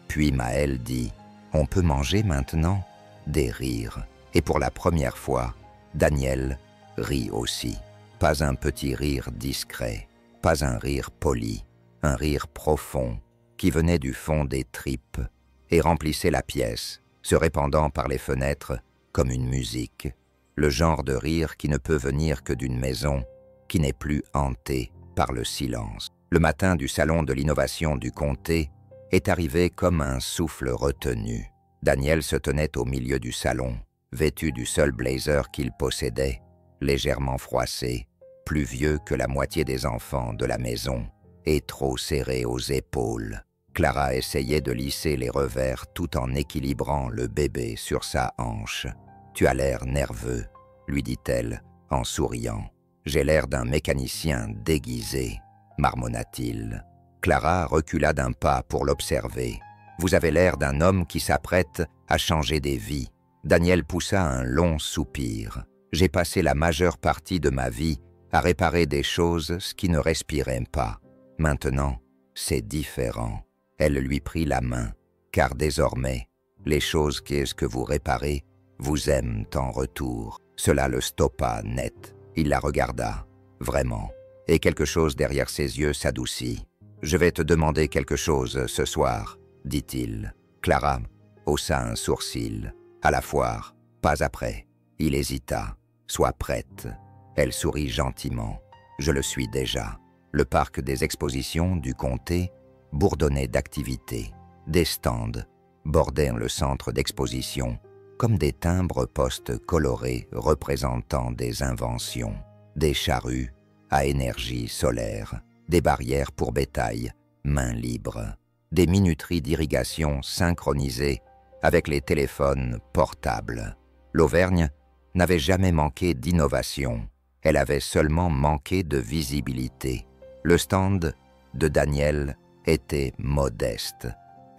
Puis Maël dit « On peut manger maintenant ?» Des rires. Et pour la première fois, Daniel rit aussi. Pas un petit rire discret, pas un rire poli, un rire profond qui venait du fond des tripes et remplissait la pièce, se répandant par les fenêtres comme une musique. Le genre de rire qui ne peut venir que d'une maison qui n'est plus hantée par le silence. Le matin du salon de l'innovation du comté est arrivé comme un souffle retenu. Daniel se tenait au milieu du salon, vêtu du seul blazer qu'il possédait, légèrement froissé, plus vieux que la moitié des enfants de la maison et trop serré aux épaules. Clara essayait de lisser les revers tout en équilibrant le bébé sur sa hanche. « Tu as l'air nerveux », lui dit-elle en souriant. « J'ai l'air d'un mécanicien déguisé », marmonna-t-il. Clara recula d'un pas pour l'observer. « Vous avez l'air d'un homme qui s'apprête à changer des vies. » Daniel poussa un long soupir. « J'ai passé la majeure partie de ma vie à réparer des choses qui ne respiraient pas. Maintenant, c'est différent. » Elle lui prit la main, car désormais, les choses qu'est-ce que vous réparez vous aiment en retour. Cela le stoppa net. Il la regarda, vraiment, et quelque chose derrière ses yeux s'adoucit. « Je vais te demander quelque chose ce soir, » dit-il. Clara haussa un sourcil. « À la foire, pas après. » Il hésita. « Sois prête. » Elle sourit gentiment. « Je le suis déjà. » Le parc des expositions du comté bourdonnait d'activités. Des stands bordaient le centre d'exposition, comme des timbres-postes colorés représentant des inventions, des charrues à énergie solaire, des barrières pour bétail, main libre, des minuteries d'irrigation synchronisées avec les téléphones portables. L'Auvergne n'avait jamais manqué d'innovation, elle avait seulement manqué de visibilité. Le stand de Daniel était modeste.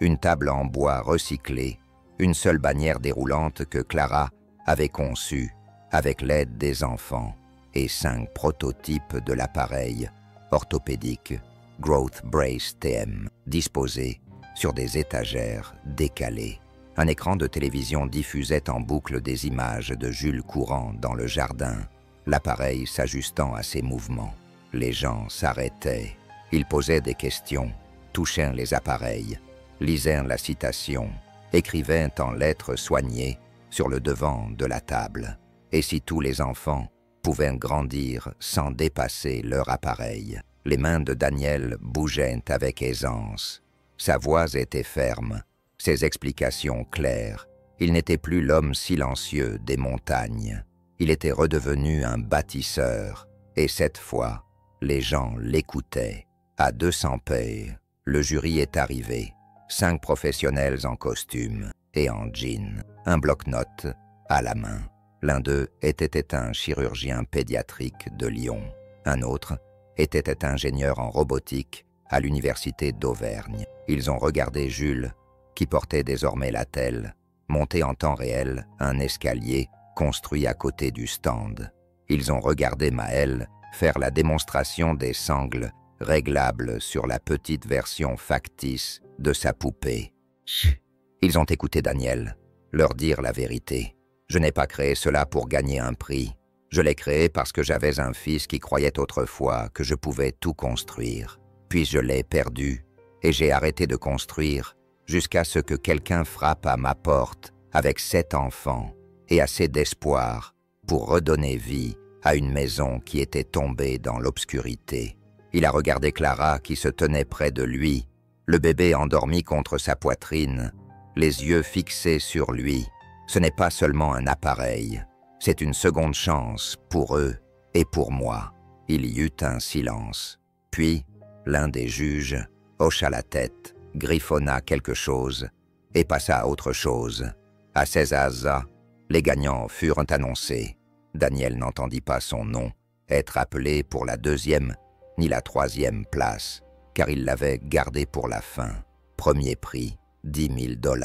Une table en bois recyclé, une seule bannière déroulante que Clara avait conçue avec l'aide des enfants et 5 prototypes de l'appareil orthopédique Growth Brace TM disposés sur des étagères décalées. Un écran de télévision diffusait en boucle des images de Jules courant dans le jardin, l'appareil s'ajustant à ses mouvements. Les gens s'arrêtaient, ils posaient des questions, touchaient les appareils, lisaient la citation, écrivaient en lettres soignées sur le devant de la table. Et si tous les enfants pouvaient grandir sans dépasser leur appareil? Les mains de Daniel bougeaient avec aisance. Sa voix était ferme, ses explications claires. Il n'était plus l'homme silencieux des montagnes. Il était redevenu un bâtisseur. Et cette fois, les gens l'écoutaient. À 200 paires, le jury est arrivé. 5 professionnels en costume et en jean, un bloc-notes à la main. L'un d'eux était un chirurgien pédiatrique de Lyon. Un autre était ingénieur en robotique à l'université d'Auvergne. Ils ont regardé Jules, qui portait désormais l'attelle, monter en temps réel un escalier construit à côté du stand. Ils ont regardé Maëlle faire la démonstration des sangles réglables sur la petite version factice de sa poupée. Ils ont écouté Daniel leur dire la vérité. Je n'ai pas créé cela pour gagner un prix. Je l'ai créé parce que j'avais un fils qui croyait autrefois que je pouvais tout construire. Puis je l'ai perdu et j'ai arrêté de construire jusqu'à ce que quelqu'un frappe à ma porte avec 7 enfants et assez d'espoir pour redonner vie à une maison qui était tombée dans l'obscurité. Il a regardé Clara qui se tenait près de lui, le bébé endormi contre sa poitrine, les yeux fixés sur lui. Ce n'est pas seulement un appareil, c'est une seconde chance pour eux et pour moi. Il y eut un silence. Puis, l'un des juges hocha la tête, griffonna quelque chose et passa à autre chose. À César, les gagnants furent annoncés. Daniel n'entendit pas son nom être appelé pour la 2e ni la 3e place, car il l'avait gardé pour la fin. Premier prix, $10 000.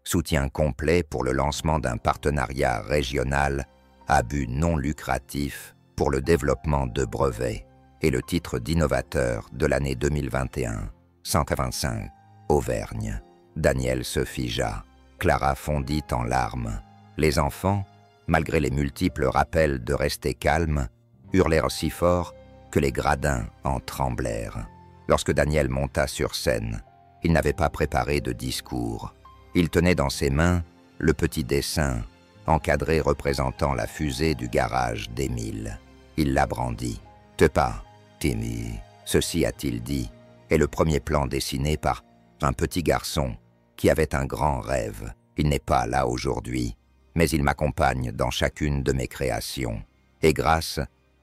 Soutien complet pour le lancement d'un partenariat régional à but non lucratif pour le développement de brevets et le titre d'innovateur de l'année 2021, 185, Auvergne. Daniel se figea. Clara fondit en larmes. Les enfants, malgré les multiples rappels de rester calmes, hurlèrent si fort que les gradins en tremblèrent. Lorsque Daniel monta sur scène, il n'avait pas préparé de discours. Il tenait dans ses mains le petit dessin, encadré représentant la fusée du garage d'Émile. Il la brandit. « Te pas, Timmy », ceci a-t-il dit, est le premier plan dessiné par un petit garçon qui avait un grand rêve. Il n'est pas là aujourd'hui, mais il m'accompagne dans chacune de mes créations. Et grâce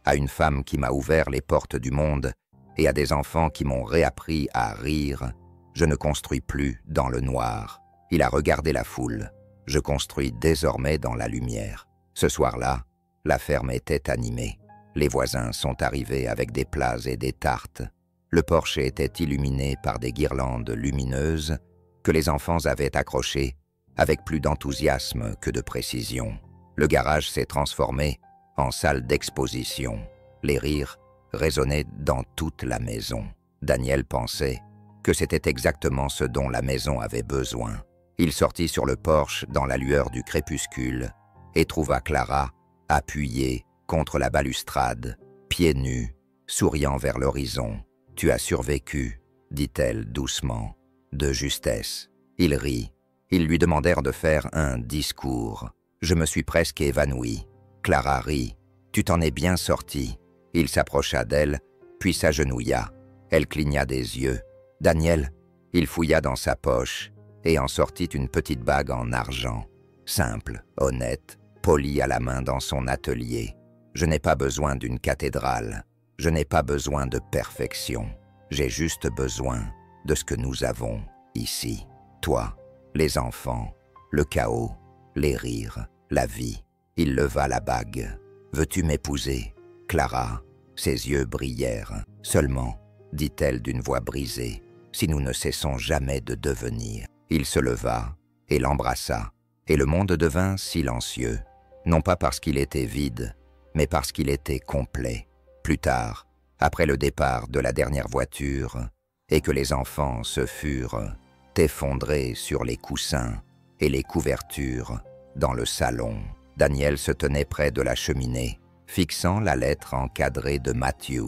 à une femme qui m'a ouvert les portes du monde et à des enfants qui m'ont réappris à rire, Je ne construis plus dans le noir. Il a regardé la foule. Je construis désormais dans la lumière. Ce soir-là, la ferme était animée. Les voisins sont arrivés avec des plats et des tartes. Le porche était illuminé par des guirlandes lumineuses que les enfants avaient accrochées avec plus d'enthousiasme que de précision. Le garage s'est transformé en salle d'exposition. Les rires résonnaient dans toute la maison. Daniel pensait que c'était exactement ce dont la maison avait besoin. Il sortit sur le porche dans la lueur du crépuscule et trouva Clara appuyée contre la balustrade, pieds nus, souriant vers l'horizon. « Tu as survécu, dit-elle doucement, de justesse. » Il rit. Ils lui demandèrent de faire un discours. Je me suis presque évanoui. Clara rit. « Tu t'en es bien sorti. » Il s'approcha d'elle, puis s'agenouilla. Elle cligna des yeux. « Daniel !» Il fouilla dans sa poche et en sortit une petite bague en argent. Simple, honnête, polie à la main dans son atelier. Je n'ai pas besoin d'une cathédrale. Je n'ai pas besoin de perfection. J'ai juste besoin de ce que nous avons ici. Toi, les enfants, le chaos, les rires, la vie. Il leva la bague. « Veux-tu m'épouser, Clara ?» Ses yeux brillèrent. « Seulement, dit-elle d'une voix brisée, si nous ne cessons jamais de devenir. » Il se leva et l'embrassa, et le monde devint silencieux, non pas parce qu'il était vide, mais parce qu'il était complet. Plus tard, après le départ de la dernière voiture, et que les enfants se furent effondrés sur les coussins et les couvertures dans le salon, Daniel se tenait près de la cheminée, fixant la lettre encadrée de Matthew.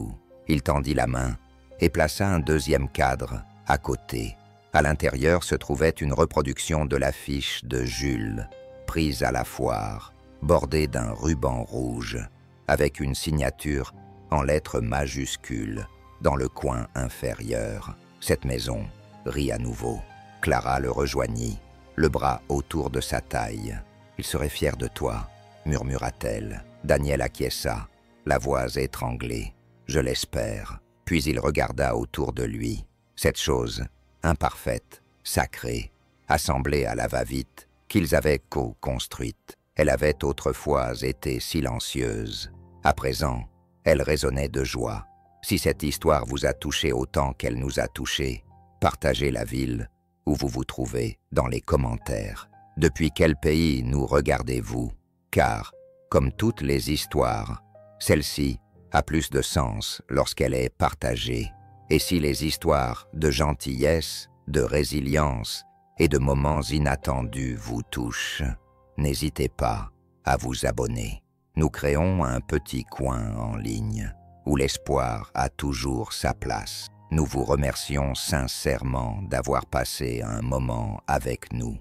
Il tendit la main et plaça un deuxième cadre à côté. À l'intérieur se trouvait une reproduction de l'affiche de Jules, prise à la foire, bordée d'un ruban rouge, avec une signature en lettres majuscules dans le coin inférieur. Cette maison rit à nouveau. Clara le rejoignit, le bras autour de sa taille. « Il serait fier de toi », murmura-t-elle. Daniel acquiesça, la voix étranglée. « Je l'espère. » Puis il regarda autour de lui. Cette chose, imparfaite, sacrée, assemblée à la va-vite, qu'ils avaient co-construite. Elle avait autrefois été silencieuse. À présent, elle résonnait de joie. Si cette histoire vous a touché autant qu'elle nous a touchés, partagez la ville où vous vous trouvez dans les commentaires. Depuis quel pays nous regardez-vous? Car, comme toutes les histoires, celle-ci a plus de sens lorsqu'elle est partagée. Et si les histoires de gentillesse, de résilience et de moments inattendus vous touchent, n'hésitez pas à vous abonner. Nous créons un petit coin en ligne où l'espoir a toujours sa place. Nous vous remercions sincèrement d'avoir passé un moment avec nous.